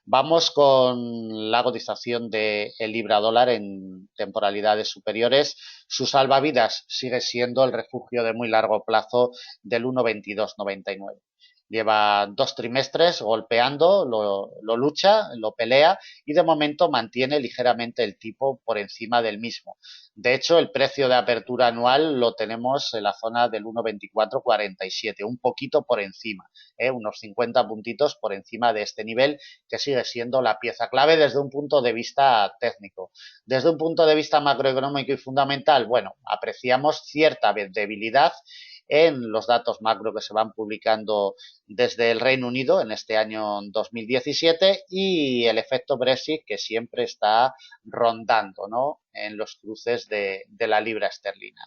Speaker 1: Vamos con la cotización del libra dólar en temporalidades superiores. Su salvavidas sigue siendo el refugio de muy largo plazo del 1,2299. Lleva 2 trimestres golpeando, lo lucha, lo pelea y de momento mantiene ligeramente el tipo por encima del mismo. De hecho, el precio de apertura anual lo tenemos en la zona del 1,2447, un poquito por encima, unos 50 puntitos por encima de este nivel, que sigue siendo la pieza clave desde un punto de vista técnico. Desde un punto de vista macroeconómico y fundamental, bueno, apreciamos cierta debilidad en los datos macro que se van publicando desde el Reino Unido en este año 2017 y el efecto Brexit que siempre está rondando, ¿no?, en los cruces de la libra esterlina.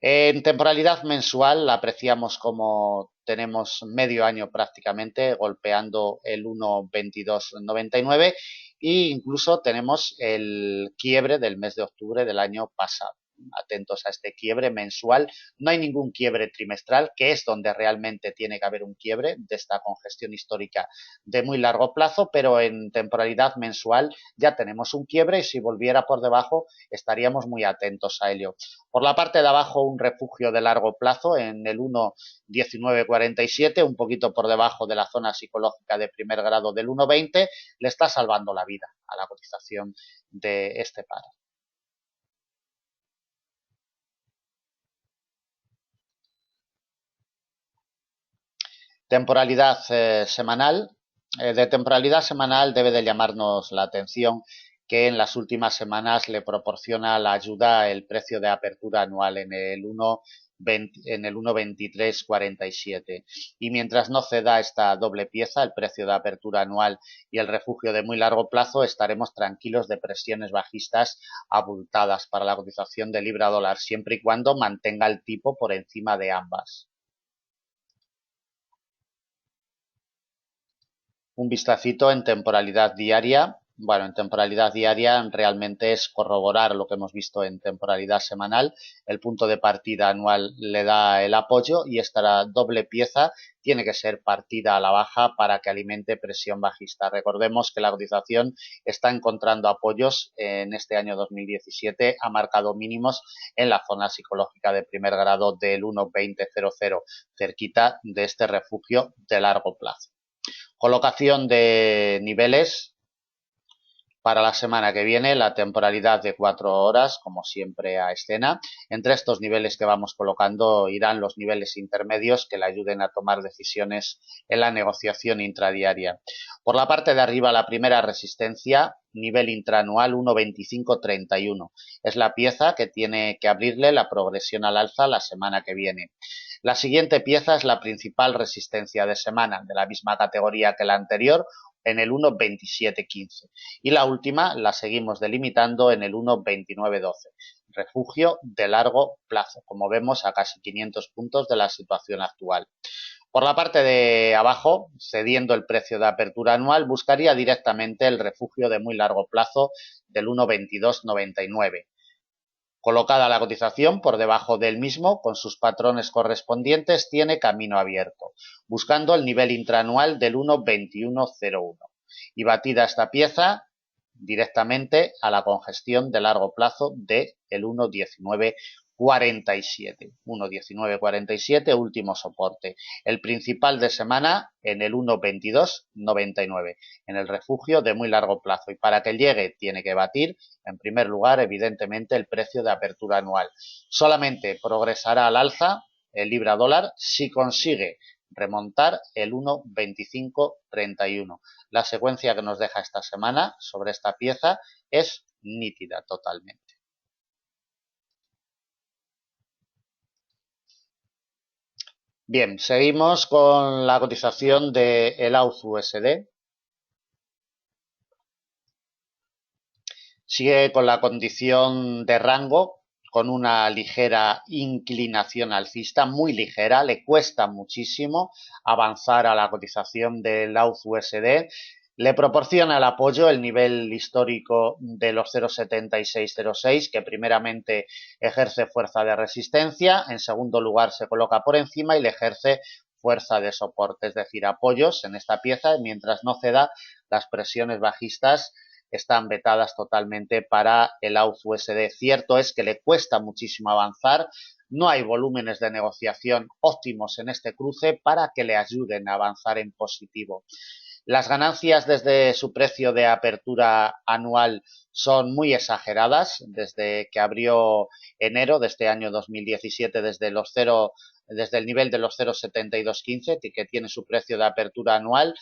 Speaker 1: En temporalidad mensual apreciamos como tenemos medio año prácticamente golpeando el 1,2299 e incluso tenemos el quiebre del mes de octubre del año pasado. Atentos a este quiebre mensual. No hay ningún quiebre trimestral, que es donde realmente tiene que haber un quiebre de esta congestión histórica de muy largo plazo, pero en temporalidad mensual ya tenemos un quiebre y si volviera por debajo estaríamos muy atentos a ello. Por la parte de abajo un refugio de largo plazo en el 1,1947, un poquito por debajo de la zona psicológica de primer grado del 1,20, le está salvando la vida a la cotización de este par. Temporalidad semanal. De temporalidad semanal debe de llamarnos la atención que en las últimas semanas le proporciona la ayuda el precio de apertura anual en el 1,2347 y mientras no ceda esta doble pieza, el precio de apertura anual y el refugio de muy largo plazo, estaremos tranquilos de presiones bajistas abultadas para la cotización de libra dólar siempre y cuando mantenga el tipo por encima de ambas. Un vistacito en temporalidad diaria. Bueno, en temporalidad diaria realmente es corroborar lo que hemos visto en temporalidad semanal. El punto de partida anual le da el apoyo y esta doble pieza tiene que ser partida a la baja para que alimente presión bajista. Recordemos que la cotización está encontrando apoyos en este año 2017, ha marcado mínimos en la zona psicológica de primer grado del 1,2000, cerquita de este refugio de largo plazo. Colocación de niveles para la semana que viene, la temporalidad de 4 horas, como siempre a escena. Entre estos niveles que vamos colocando irán los niveles intermedios que le ayuden a tomar decisiones en la negociación intradiaria. Por la parte de arriba, la primera resistencia, nivel intraanual 1,2531. Es la pieza que tiene que abrirle la progresión al alza la semana que viene. La siguiente pieza es la principal resistencia de semana, de la misma categoría que la anterior, en el 1,2715. Y la última la seguimos delimitando en el 1,2912. Refugio de largo plazo, como vemos a casi 500 puntos de la situación actual. Por la parte de abajo, cediendo el precio de apertura anual, buscaría directamente el refugio de muy largo plazo del 1,2299. Colocada la cotización por debajo del mismo, con sus patrones correspondientes, tiene camino abierto, buscando el nivel intraanual del 1,2101 y batida esta pieza directamente a la congestión de largo plazo del 1,1947. 1,1947, último soporte. El principal de semana en el 1,2299, en el refugio de muy largo plazo. Y para que llegue tiene que batir, en primer lugar, evidentemente, el precio de apertura anual. Solamente progresará al alza el libra dólar si consigue remontar el 1,2531. La secuencia que nos deja esta semana sobre esta pieza es nítida totalmente. Bien, seguimos con la cotización del AUD-USD. Sigue con la condición de rango, con una ligera inclinación alcista, muy ligera, le cuesta muchísimo avanzar a la cotización del AUD-USD. Le proporciona el apoyo el nivel histórico de los 0,7606, que primeramente ejerce fuerza de resistencia, en segundo lugar se coloca por encima y le ejerce fuerza de soporte, es decir, apoyos en esta pieza, mientras no ceda las presiones bajistas están vetadas totalmente para el AUD-USD. Cierto es que le cuesta muchísimo avanzar, no hay volúmenes de negociación óptimos en este cruce para que le ayuden a avanzar en positivo. Las ganancias desde su precio de apertura anual son muy exageradas desde que abrió enero de este año 2017 desde el nivel de los 0,7215 que tiene su precio de apertura anual,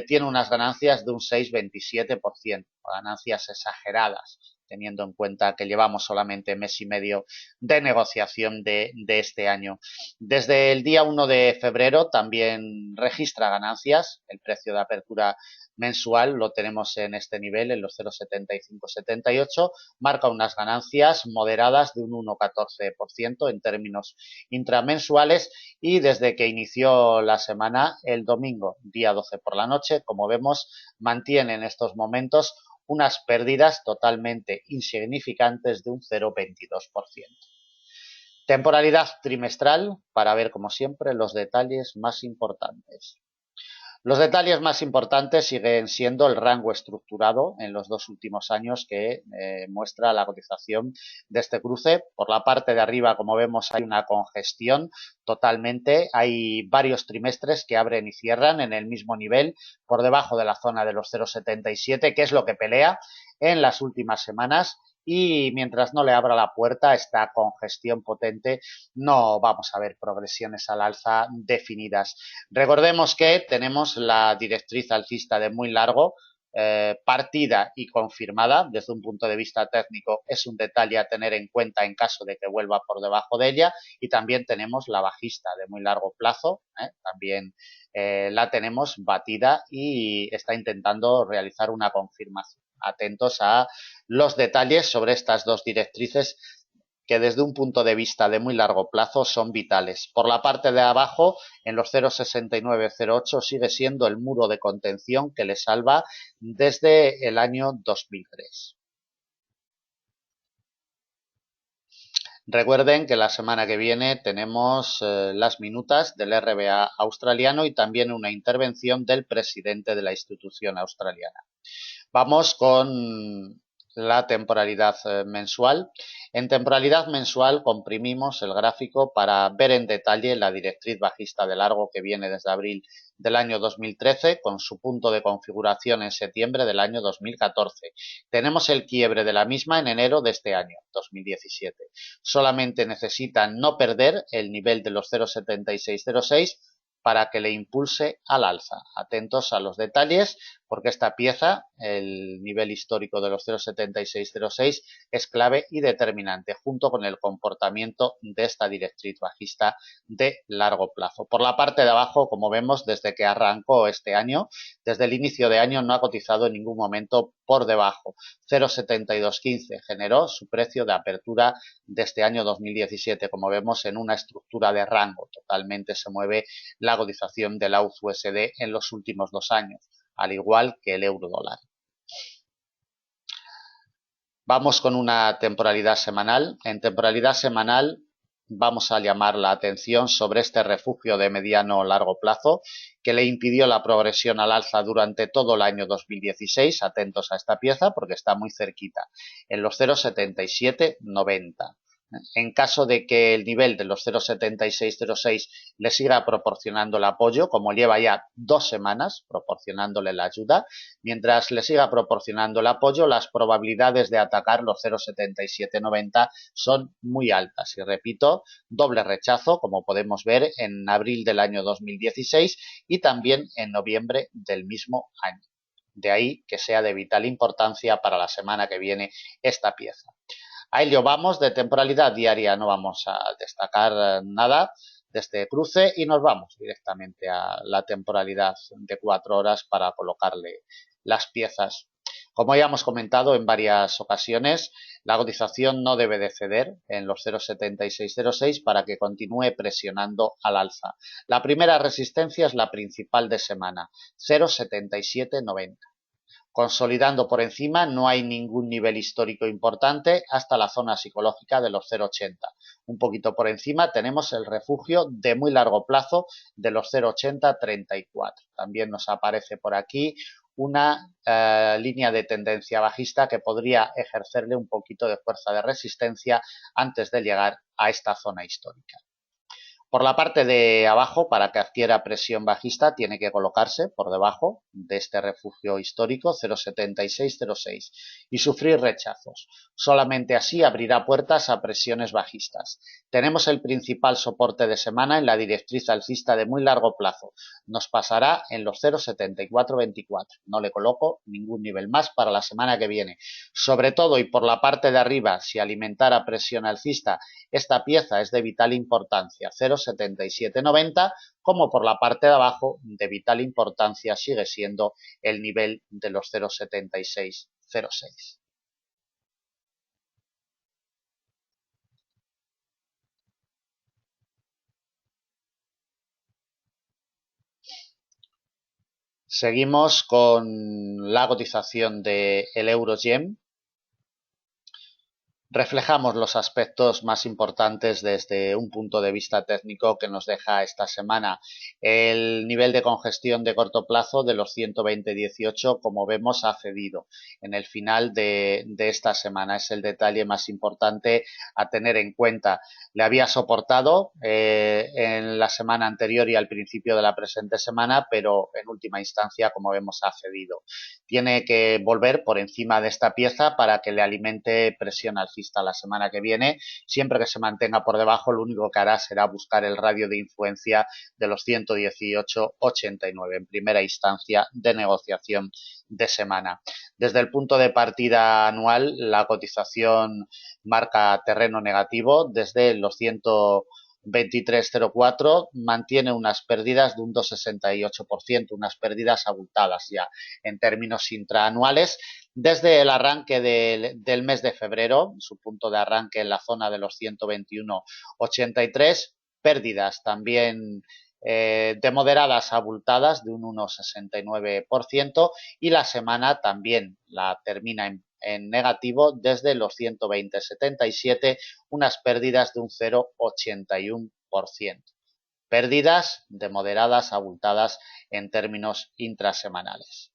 Speaker 1: tiene unas ganancias de un 6,27%, ganancias exageradas, teniendo en cuenta que llevamos solamente mes y medio de negociación de este año. Desde el día 1 de febrero también registra ganancias, el precio de apertura mensual lo tenemos en este nivel, en los 0,7578, marca unas ganancias moderadas de un 1,14% en términos intramensuales y desde que inició la semana, el domingo, día 12 por la noche, como vemos, mantiene en estos momentos unas pérdidas totalmente insignificantes de un 0,22%. Temporalidad trimestral para ver, como siempre, los detalles más importantes. Los detalles más importantes siguen siendo el rango estructurado en los dos últimos años que muestra la cotización de este cruce. Por la parte de arriba, como vemos, hay una congestión totalmente. Hay varios trimestres que abren y cierran en el mismo nivel por debajo de la zona de los 0,77, que es lo que pelea en las últimas semanas. Y mientras no le abra la puerta a esta congestión potente, no vamos a ver progresiones al alza definidas. Recordemos que tenemos la directriz alcista de muy largo, partida y confirmada desde un punto de vista técnico, es un detalle a tener en cuenta en caso de que vuelva por debajo de ella, y también tenemos la bajista de muy largo plazo, también la tenemos batida y está intentando realizar una confirmación. Atentos a los detalles sobre estas dos directrices que desde un punto de vista de muy largo plazo son vitales. Por la parte de abajo, en los 0,6908 sigue siendo el muro de contención que le salva desde el año 2003. Recuerden que la semana que viene tenemos las minutas del RBA australiano y también una intervención del presidente de la institución australiana. Vamos con la temporalidad mensual. En temporalidad mensual comprimimos el gráfico para ver en detalle la directriz bajista de largo que viene desde abril del año 2013 con su punto de configuración en septiembre del año 2014. Tenemos el quiebre de la misma en enero de este año, 2017. Solamente necesitan no perder el nivel de los 0,7606 para que le impulse al alza. Atentos a los detalles porque esta pieza, el nivel histórico de los 0,7606, es clave y determinante junto con el comportamiento de esta directriz bajista de largo plazo. Por la parte de abajo, como vemos, desde que arrancó este año, desde el inicio de año no ha cotizado en ningún momento por debajo. 0,7215 generó su precio de apertura de este año 2017, como vemos en una estructura de rango. Totalmente se mueve la cotización del AUD-USD en los últimos 2 años, al igual que el euro dólar. Vamos con una temporalidad semanal. En temporalidad semanal vamos a llamar la atención sobre este refugio de mediano o largo plazo que le impidió la progresión al alza durante todo el año 2016. Atentos a esta pieza porque está muy cerquita, en los 0,7790. En caso de que el nivel de los 0,7606 le siga proporcionando el apoyo, como lleva ya 2 semanas proporcionándole la ayuda, mientras le siga proporcionando el apoyo, las probabilidades de atacar los 0,7790 son muy altas. Y repito, doble rechazo, como podemos ver en abril del año 2016 y también en noviembre del mismo año. De ahí que sea de vital importancia para la semana que viene esta pieza. A ello vamos, de temporalidad diaria no vamos a destacar nada de este cruce y nos vamos directamente a la temporalidad de 4 horas para colocarle las piezas. Como ya hemos comentado en varias ocasiones, la cotización no debe de ceder en los 0,7606 para que continúe presionando al alza. La primera resistencia es la principal de semana, 0,7790. Consolidando por encima, no hay ningún nivel histórico importante hasta la zona psicológica de los 0,80. Un poquito por encima tenemos el refugio de muy largo plazo de los 0,8034. También nos aparece por aquí una línea de tendencia bajista que podría ejercerle un poquito de fuerza de resistencia antes de llegar a esta zona histórica. Por la parte de abajo, para que adquiera presión bajista, tiene que colocarse por debajo de este refugio histórico 0,7606 y sufrir rechazos. Solamente así abrirá puertas a presiones bajistas. Tenemos el principal soporte de semana en la directriz alcista de muy largo plazo. Nos pasará en los 0,7424. No le coloco ningún nivel más para la semana que viene. Sobre todo y por la parte de arriba, si alimentara presión alcista, esta pieza es de vital importancia, 0,7790, como por la parte de abajo de vital importancia sigue siendo el nivel de los 0,7606. Seguimos con la cotización del euro-yen. Reflejamos los aspectos más importantes desde un punto de vista técnico que nos deja esta semana. El nivel de congestión de corto plazo de los 120,18, como vemos, ha cedido en el final de esta semana. Es el detalle más importante a tener en cuenta. Le había soportado en la semana anterior y al principio de la presente semana, pero en última instancia, como vemos, ha cedido. Tiene que volver por encima de esta pieza para que le alimente presión alcista la semana que viene. Siempre que se mantenga por debajo, lo único que hará será buscar el radio de influencia de los 118,89 en primera instancia de negociación de semana. Desde el punto de partida anual, la cotización marca terreno negativo desde los 23,04, mantiene unas pérdidas de un 2,68%, unas pérdidas abultadas ya en términos intraanuales. Desde el arranque del mes de febrero, su punto de arranque en la zona de los 121,83, pérdidas también de moderadas abultadas de un 1,69% y la semana también la termina en negativo desde los 120,77, unas pérdidas de un 0,81%. Pérdidas de moderadas abultadas en términos intrasemanales.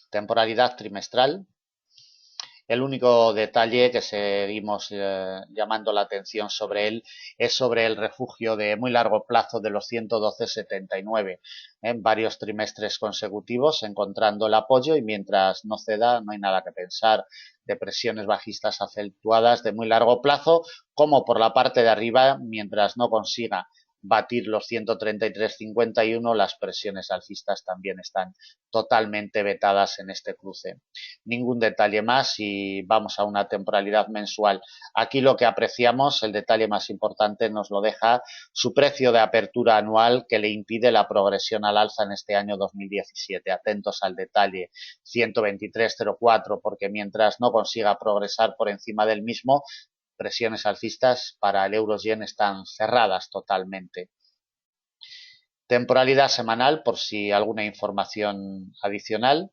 Speaker 1: Temporalidad trimestral. El único detalle que seguimos llamando la atención sobre él es sobre el refugio de muy largo plazo de los 112,79 en varios trimestres consecutivos, encontrando el apoyo y mientras no ceda no hay nada que pensar de presiones bajistas acentuadas de muy largo plazo, como por la parte de arriba, mientras no consiga batir los 133,51, las presiones alcistas también están totalmente vetadas en este cruce. Ningún detalle más y vamos a una temporalidad mensual. Aquí lo que apreciamos, el detalle más importante, nos lo deja su precio de apertura anual que le impide la progresión al alza en este año 2017. Atentos al detalle, 123,04, porque mientras no consiga progresar por encima del mismo, presiones alcistas para el euro-yen están cerradas totalmente. Temporalidad semanal, por si alguna información adicional.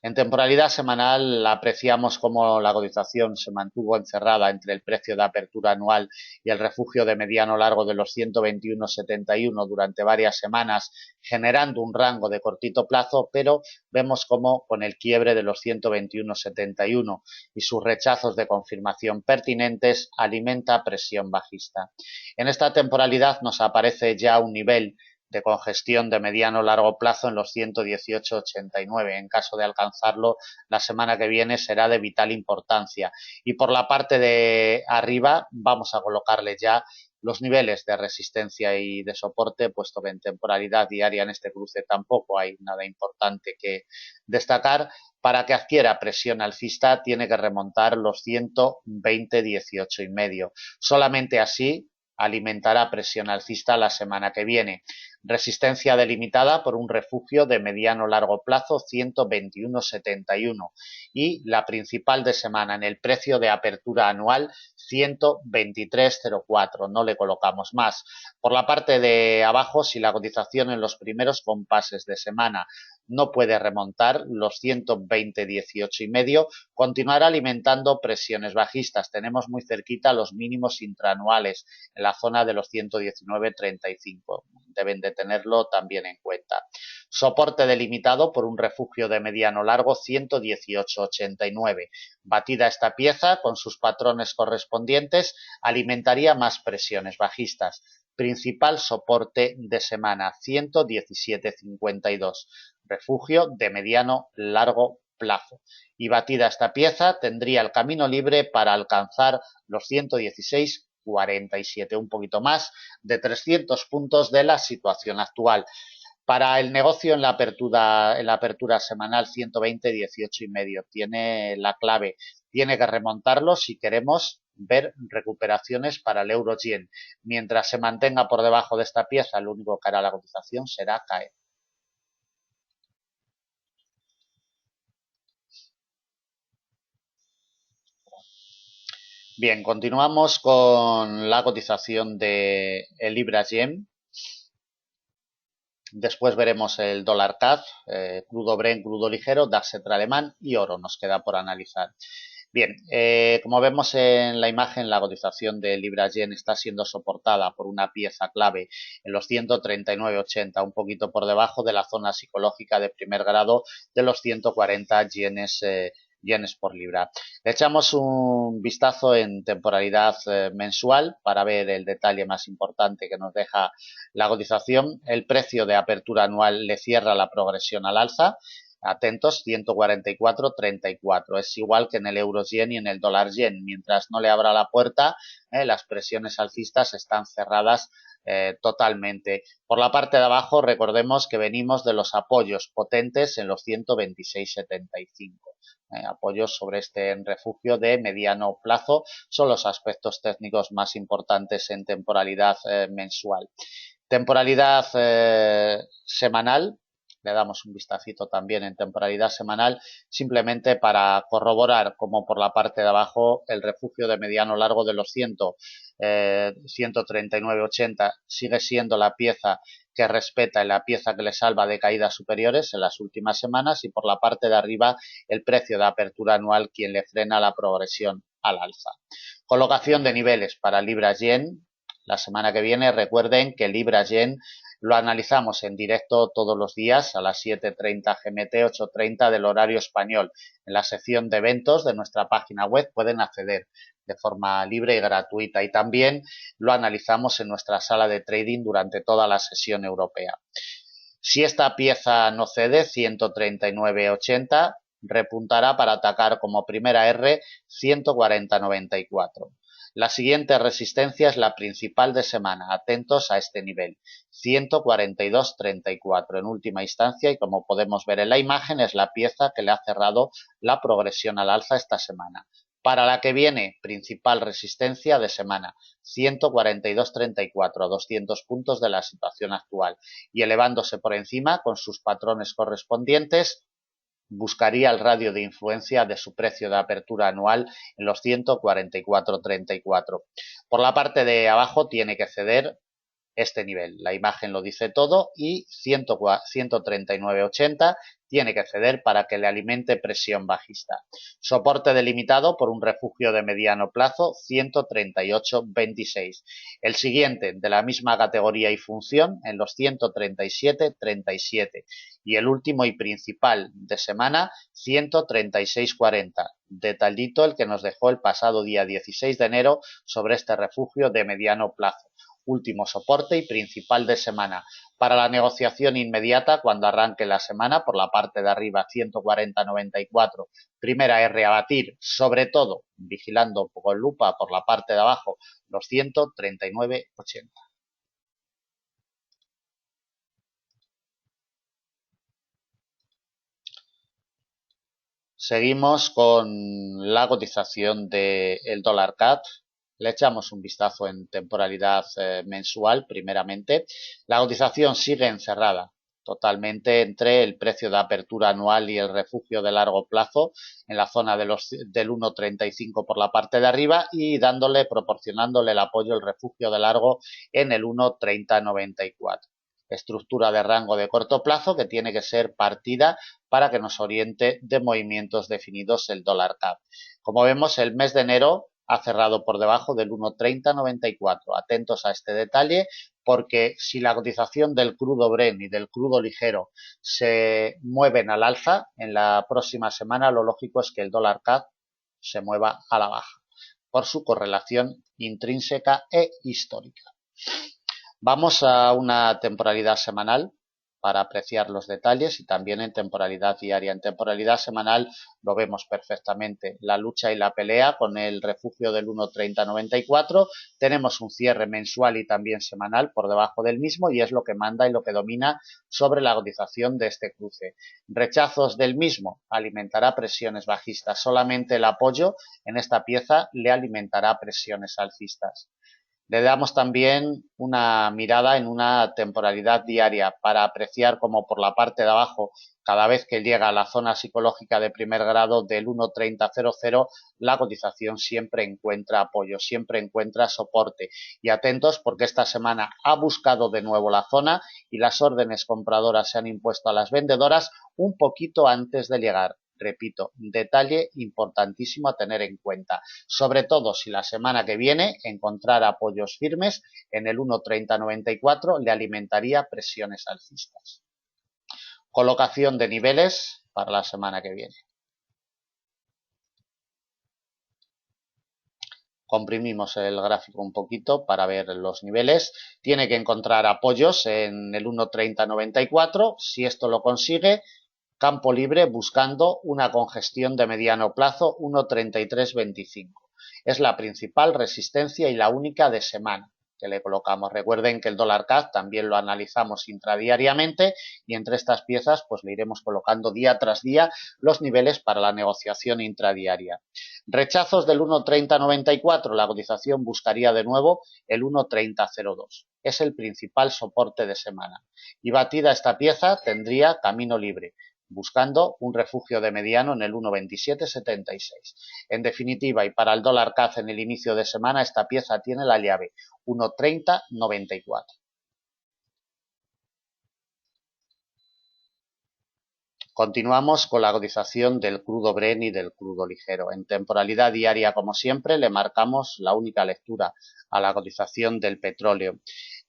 Speaker 1: En temporalidad semanal apreciamos cómo la cotización se mantuvo encerrada entre el precio de apertura anual y el refugio de mediano largo de los 121,71 durante varias semanas, generando un rango de cortito plazo, pero vemos cómo con el quiebre de los 121,71 y sus rechazos de confirmación pertinentes alimenta presión bajista. En esta temporalidad nos aparece ya un nivel de congestión de mediano o largo plazo en los 118,89. En caso de alcanzarlo, la semana que viene será de vital importancia. Y por la parte de arriba vamos a colocarle ya los niveles de resistencia y de soporte, puesto que en temporalidad diaria en este cruce tampoco hay nada importante que destacar. Para que adquiera presión alcista tiene que remontar los 120,18,5. Solamente así alimentará presión alcista la semana que viene. Resistencia delimitada por un refugio de mediano largo plazo 121,71 y la principal de semana en el precio de apertura anual 123,04. No le colocamos más. Por la parte de abajo, si la cotización en los primeros compases de semana no puede remontar los 120,18,5, continuará alimentando presiones bajistas. Tenemos muy cerquita los mínimos intraanuales en la zona de los 119,35. Deben de tenerlo también en cuenta. Soporte delimitado por un refugio de mediano largo 118,89. Batida esta pieza con sus patrones correspondientes, alimentaría más presiones bajistas. Principal soporte de semana 117,52. Refugio de mediano largo plazo. Y batida esta pieza tendría el camino libre para alcanzar los 116,47, un poquito más de 300 puntos de la situación actual. Para el negocio en la apertura semanal 120,18,5 tiene la clave, tiene que remontarlo si queremos ver recuperaciones para el euro-yen. Mientras se mantenga por debajo de esta pieza, lo único que hará la cotización será caer. Bien, continuamos con la cotización de el libra-yen. Después veremos el dólar CAD, crudo Brent, crudo ligero, DAX alemán y oro nos queda por analizar. Bien, como vemos en la imagen, la cotización del libra-yen está siendo soportada por una pieza clave en los 139,80, un poquito por debajo de la zona psicológica de primer grado de los 140 yenes por libra. Le echamos un vistazo en temporalidad mensual para ver el detalle más importante que nos deja la cotización. El precio de apertura anual le cierra la progresión al alza. Atentos, 144,34. Es igual que en el euro-yen y en el dólar-yen. Mientras no le abra la puerta, las presiones alcistas están cerradas totalmente. Por la parte de abajo, recordemos que venimos de los apoyos potentes en los 126,75. Apoyos sobre este refugio de mediano plazo son los aspectos técnicos más importantes en temporalidad mensual. Temporalidad semanal, le damos un vistacito también en temporalidad semanal, simplemente para corroborar como por la parte de abajo el refugio de mediano largo de los 139,80 sigue siendo la pieza que respeta y la pieza que le salva de caídas superiores en las últimas semanas, y por la parte de arriba el precio de apertura anual quien le frena la progresión al alza. Colocación de niveles para libra-yen. La semana que viene recuerden que libra-yen lo analizamos en directo todos los días a las 7:30 GMT, 8:30 del horario español. En la sección de eventos de nuestra página web pueden acceder de forma libre y gratuita, y también lo analizamos en nuestra sala de trading durante toda la sesión europea. Si esta pieza no cede, 139,80, repuntará para atacar como primera R 140,94. La siguiente resistencia es la principal de semana. Atentos a este nivel, 142,34 en última instancia, y como podemos ver en la imagen es la pieza que le ha cerrado la progresión al alza esta semana. Para la que viene, principal resistencia de semana, 142,34, 200 puntos de la situación actual, y elevándose por encima con sus patrones correspondientes, buscaría el radio de influencia de su precio de apertura anual en los 144,34. Por la parte de abajo tiene que ceder este nivel. La imagen lo dice todo y 139,80 tiene que ceder para que le alimente presión bajista. Soporte delimitado por un refugio de mediano plazo 138,26. El siguiente de la misma categoría y función en los 137,37 y el último y principal de semana 136,40. Detallito el que nos dejó el pasado día 16 de enero sobre este refugio de mediano plazo. Último soporte y principal de semana. Para la negociación inmediata, cuando arranque la semana, por la parte de arriba 140,94, primera R a batir, sobre todo vigilando con lupa por la parte de abajo los 139,80. Seguimos con la cotización del dólar CAD. Le echamos un vistazo en temporalidad mensual primeramente. La cotización sigue encerrada totalmente entre el precio de apertura anual y el refugio de largo plazo en la zona del 1,35 por la parte de arriba y proporcionándole el apoyo el refugio de largo en el 1,3094. Estructura de rango de corto plazo que tiene que ser partida para que nos oriente de movimientos definidos el dólar CAD. Como vemos, el mes de enero ha cerrado por debajo del 1,3094. Atentos a este detalle porque si la cotización del crudo Brent y del crudo ligero se mueven al alza en la próxima semana, lo lógico es que el dólar CAD se mueva a la baja por su correlación intrínseca e histórica. Vamos a una temporalidad semanal para apreciar los detalles y también en temporalidad diaria. En temporalidad semanal lo vemos perfectamente. La lucha y la pelea con el refugio del 1,3094. Tenemos un cierre mensual y también semanal por debajo del mismo y es lo que manda y lo que domina sobre la cotización de este cruce. Rechazos del mismo alimentará presiones bajistas. Solamente el apoyo en esta pieza le alimentará presiones alcistas. Le damos también una mirada en una temporalidad diaria para apreciar cómo por la parte de abajo, cada vez que llega a la zona psicológica de primer grado del 1,3000, la cotización siempre encuentra apoyo, siempre encuentra soporte. Y atentos porque esta semana ha buscado de nuevo la zona y las órdenes compradoras se han impuesto a las vendedoras un poquito antes de llegar. Repito, detalle importantísimo a tener en cuenta, sobre todo si la semana que viene encontrar apoyos firmes en el 1,3094 le alimentaría presiones alcistas. Colocación de niveles para la semana que viene. Comprimimos el gráfico un poquito para ver los niveles. Tiene que encontrar apoyos en el 1,3094. Si esto lo consigue, campo libre buscando una congestión de mediano plazo 1,3325. Es la principal resistencia y la única de semana que le colocamos. Recuerden que el dólar CAD también lo analizamos intradiariamente y entre estas piezas pues le iremos colocando día tras día los niveles para la negociación intradiaria. Rechazos del 1,3094, la cotización buscaría de nuevo el 1,3002. Es el principal soporte de semana. Y batida esta pieza tendría camino libre, buscando un refugio de mediano en el 1,2776. En definitiva, y para el dólar CAD en el inicio de semana, esta pieza tiene la llave 1,3094. Continuamos con la cotización del crudo Brent y del crudo ligero. En temporalidad diaria, como siempre, le marcamos la única lectura a la cotización del petróleo.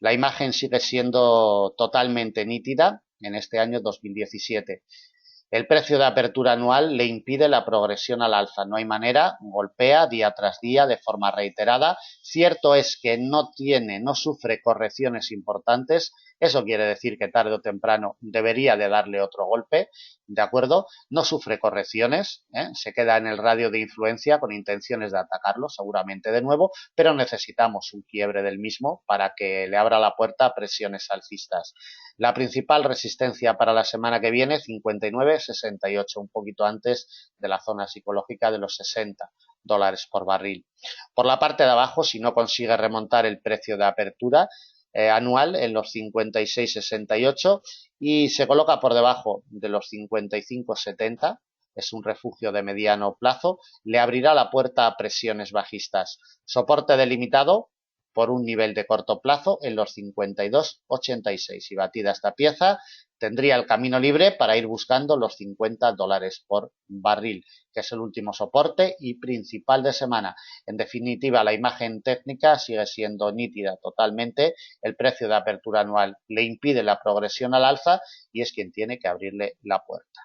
Speaker 1: La imagen sigue siendo totalmente nítida en este año 2017. El precio de apertura anual le impide la progresión al alza. No hay manera, golpea día tras día de forma reiterada. Cierto es que no sufre correcciones importantes. Eso quiere decir que tarde o temprano debería de darle otro golpe, ¿de acuerdo? No sufre correcciones, se queda en el radio de influencia con intenciones de atacarlo seguramente de nuevo, pero necesitamos un quiebre del mismo para que le abra la puerta a presiones alcistas. La principal resistencia para la semana que viene, 59,68, un poquito antes de la zona psicológica de los $60 por barril. Por la parte de abajo, si no consigue remontar el precio de apertura anual en los 56,68 y se coloca por debajo de los 55,70, es un refugio de mediano plazo, le abrirá la puerta a presiones bajistas. Soporte delimitado por un nivel de corto plazo en los 52,86 y batida esta pieza tendría el camino libre para ir buscando los $50 por barril, que es el último soporte y principal de semana. En definitiva, la imagen técnica sigue siendo nítida totalmente, el precio de apertura anual le impide la progresión al alza y es quien tiene que abrirle la puerta.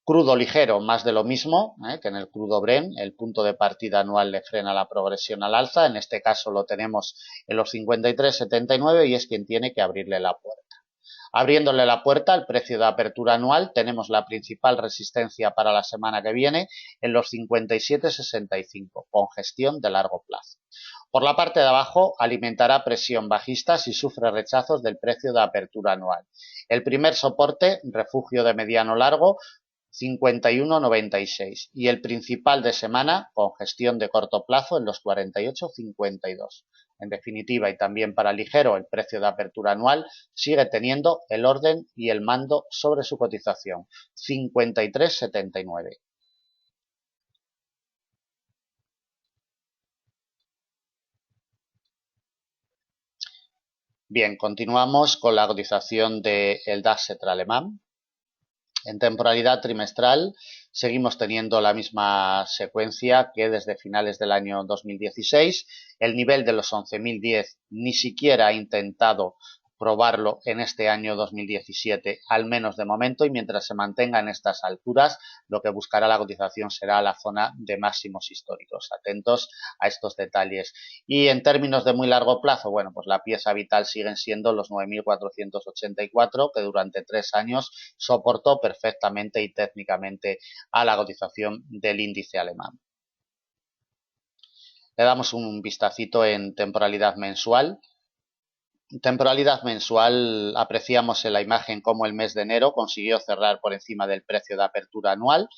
Speaker 1: Crudo ligero, más de lo mismo, que en el crudo Brent, el punto de partida anual le frena la progresión al alza, en este caso lo tenemos en los 53,79 y es quien tiene que abrirle la puerta. Abriéndole la puerta al precio de apertura anual, tenemos la principal resistencia para la semana que viene en los 57,65, con gestión de largo plazo. Por la parte de abajo, alimentará presión bajista si sufre rechazos del precio de apertura anual. El primer soporte, refugio de mediano largo, 51,96 y el principal de semana con gestión de corto plazo en los 48,52. En definitiva, y también para ligero, el precio de apertura anual sigue teniendo el orden y el mando sobre su cotización, 53,79. Bien, continuamos con la cotización del DAX alemán. En temporalidad trimestral seguimos teniendo la misma secuencia que desde finales del año 2016. El nivel de los 11.010 ni siquiera ha intentado probarlo en este año 2017, al menos de momento, y mientras se mantenga en estas alturas, lo que buscará la cotización será la zona de máximos históricos. Atentos a estos detalles. Y en términos de muy largo plazo, bueno, pues la pieza vital siguen siendo los 9.484, que durante 3 años soportó perfectamente y técnicamente a la cotización del índice alemán. Le damos un vistacito en temporalidad mensual. Temporalidad mensual, apreciamos en la imagen cómo el mes de enero consiguió cerrar por encima del precio de apertura anual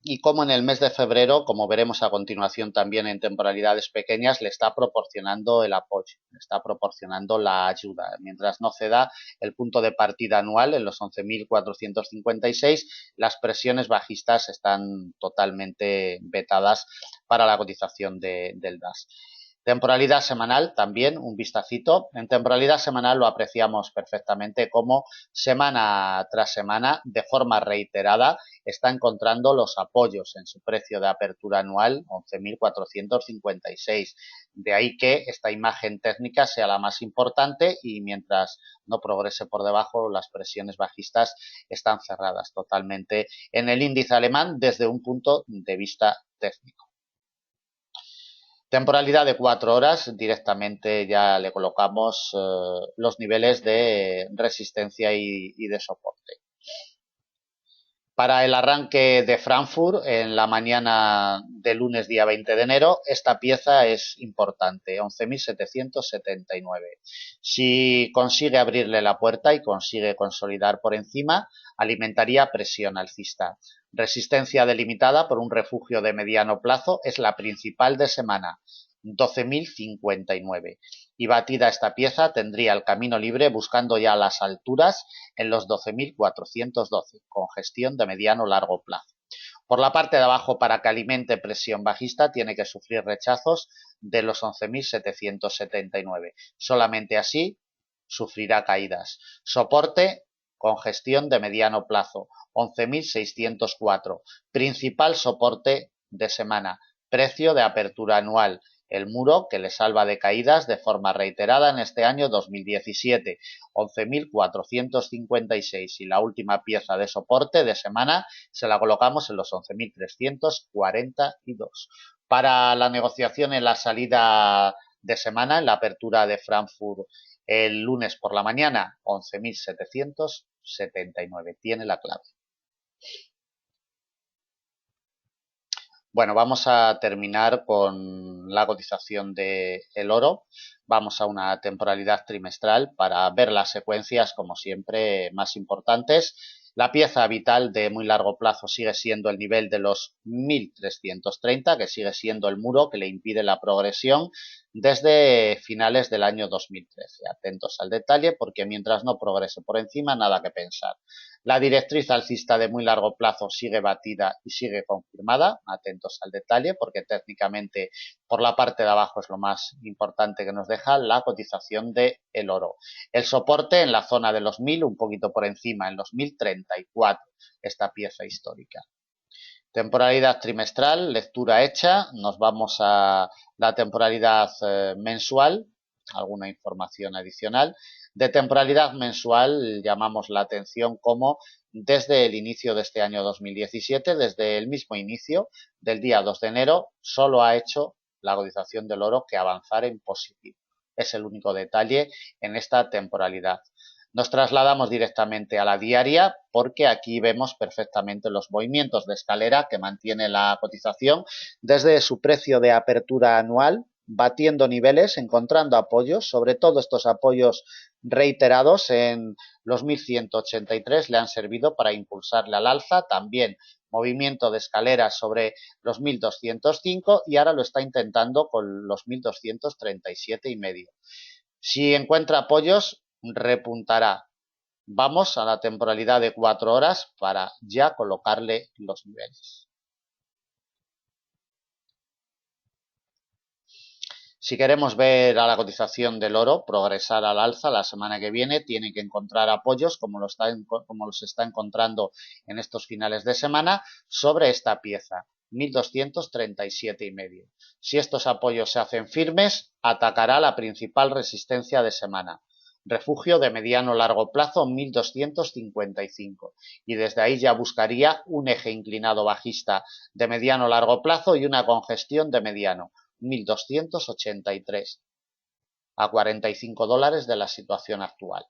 Speaker 1: y cómo en el mes de febrero, como veremos a continuación también en temporalidades pequeñas, le está proporcionando el apoyo, le está proporcionando la ayuda. Mientras no ceda el punto de partida anual en los 11.456, las presiones bajistas están totalmente vetadas para la cotización del DAX. Temporalidad semanal, también un vistacito. En temporalidad semanal lo apreciamos perfectamente como semana tras semana, de forma reiterada, está encontrando los apoyos en su precio de apertura anual, 11.456. De ahí que esta imagen técnica sea la más importante y mientras no progrese por debajo, las presiones bajistas están cerradas totalmente en el índice alemán desde un punto de vista técnico. Temporalidad de 4 horas, directamente ya le colocamos los niveles de resistencia y de soporte. Para el arranque de Frankfurt en la mañana de lunes día 20 de enero, esta pieza es importante, 11.779. Si consigue abrirle la puerta y consigue consolidar por encima, alimentaría presión alcista. Resistencia delimitada por un refugio de mediano plazo es la principal de semana, 12.059. Y batida esta pieza tendría el camino libre buscando ya las alturas en los 12.412, con gestión de mediano largo plazo. Por la parte de abajo, para que alimente presión bajista, tiene que sufrir rechazos de los 11.779. Solamente así sufrirá caídas. Soporte con gestión de mediano plazo, 11.604. Principal soporte de semana. Precio de apertura anual. El muro que le salva de caídas de forma reiterada en este año 2017, 11.456 y la última pieza de soporte de semana se la colocamos en los 11.342. Para la negociación en la salida de semana, en la apertura de Frankfurt el lunes por la mañana, 11.779, tiene la clave. Bueno, vamos a terminar con la cotización del oro. Vamos a una temporalidad trimestral para ver las secuencias, como siempre, más importantes. La pieza vital de muy largo plazo sigue siendo el nivel de los 1.330, que sigue siendo el muro que le impide la progresión desde finales del año 2013. Atentos al detalle porque mientras no progrese por encima, nada que pensar. La directriz alcista de muy largo plazo sigue batida y sigue confirmada. Atentos al detalle porque técnicamente por la parte de abajo es lo más importante que nos deja la cotización del oro. El soporte en la zona de los 1000, un poquito por encima, en los 1034, esta pieza histórica. Temporalidad trimestral, lectura hecha. Nos vamos a la temporalidad mensual, alguna información adicional. De temporalidad mensual llamamos la atención como desde el inicio de este año 2017, desde el mismo inicio del día 2 de enero, solo ha hecho la cotización del oro que avanzar en positivo. Es el único detalle en esta temporalidad. Nos trasladamos directamente a la diaria porque aquí vemos perfectamente los movimientos de escalera que mantiene la cotización desde su precio de apertura anual, batiendo niveles, encontrando apoyos, sobre todo estos apoyos reiterados en los 1183 le han servido para impulsarle al alza, también movimiento de escalera sobre los 1205 y ahora lo está intentando con los 1237,5. Si encuentra apoyos, repuntará. Vamos a la temporalidad de 4 horas para ya colocarle los niveles. Si queremos ver a la cotización del oro progresar al alza la semana que viene, tiene que encontrar apoyos como los está encontrando en estos finales de semana sobre esta pieza, 1237,5. Si estos apoyos se hacen firmes, atacará la principal resistencia de semana, refugio de mediano largo plazo 1255, y desde ahí ya buscaría un eje inclinado bajista de mediano largo plazo y una congestión de mediano 1283 a $45 de la situación actual.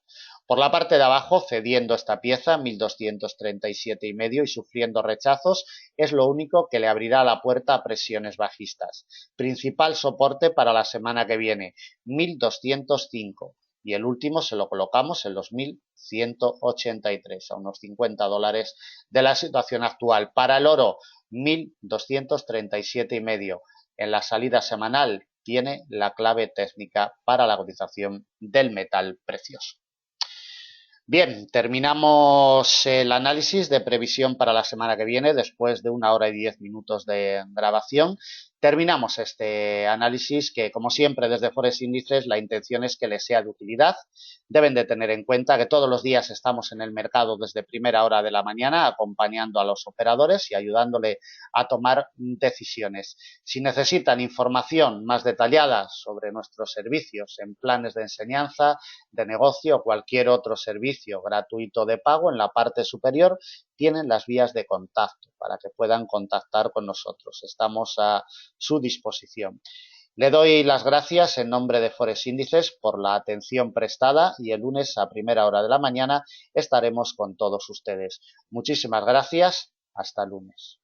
Speaker 1: Por la parte de abajo, cediendo esta pieza, 1237,5 y sufriendo rechazos, es lo único que le abrirá la puerta a presiones bajistas. Principal soporte para la semana que viene, 1205. Y el último se lo colocamos en los 1183, a unos $50 de la situación actual. Para el oro, 1237,5. En la salida semanal tiene la clave técnica para la cotización del metal precioso. Bien, terminamos el análisis de previsión para la semana que viene después de 1 hora y 10 minutos de grabación. Terminamos este análisis que, como siempre, desde Forex Índices la intención es que les sea de utilidad. Deben de tener en cuenta que todos los días estamos en el mercado desde primera hora de la mañana acompañando a los operadores y ayudándole a tomar decisiones. Si necesitan información más detallada sobre nuestros servicios en planes de enseñanza, de negocio o cualquier otro servicio gratuito de pago, en la parte superior tienen las vías de contacto para que puedan contactar con nosotros. Estamos a su disposición. Le doy las gracias en nombre de Forex Índices por la atención prestada y el lunes a primera hora de la mañana estaremos con todos ustedes. Muchísimas gracias. Hasta el lunes.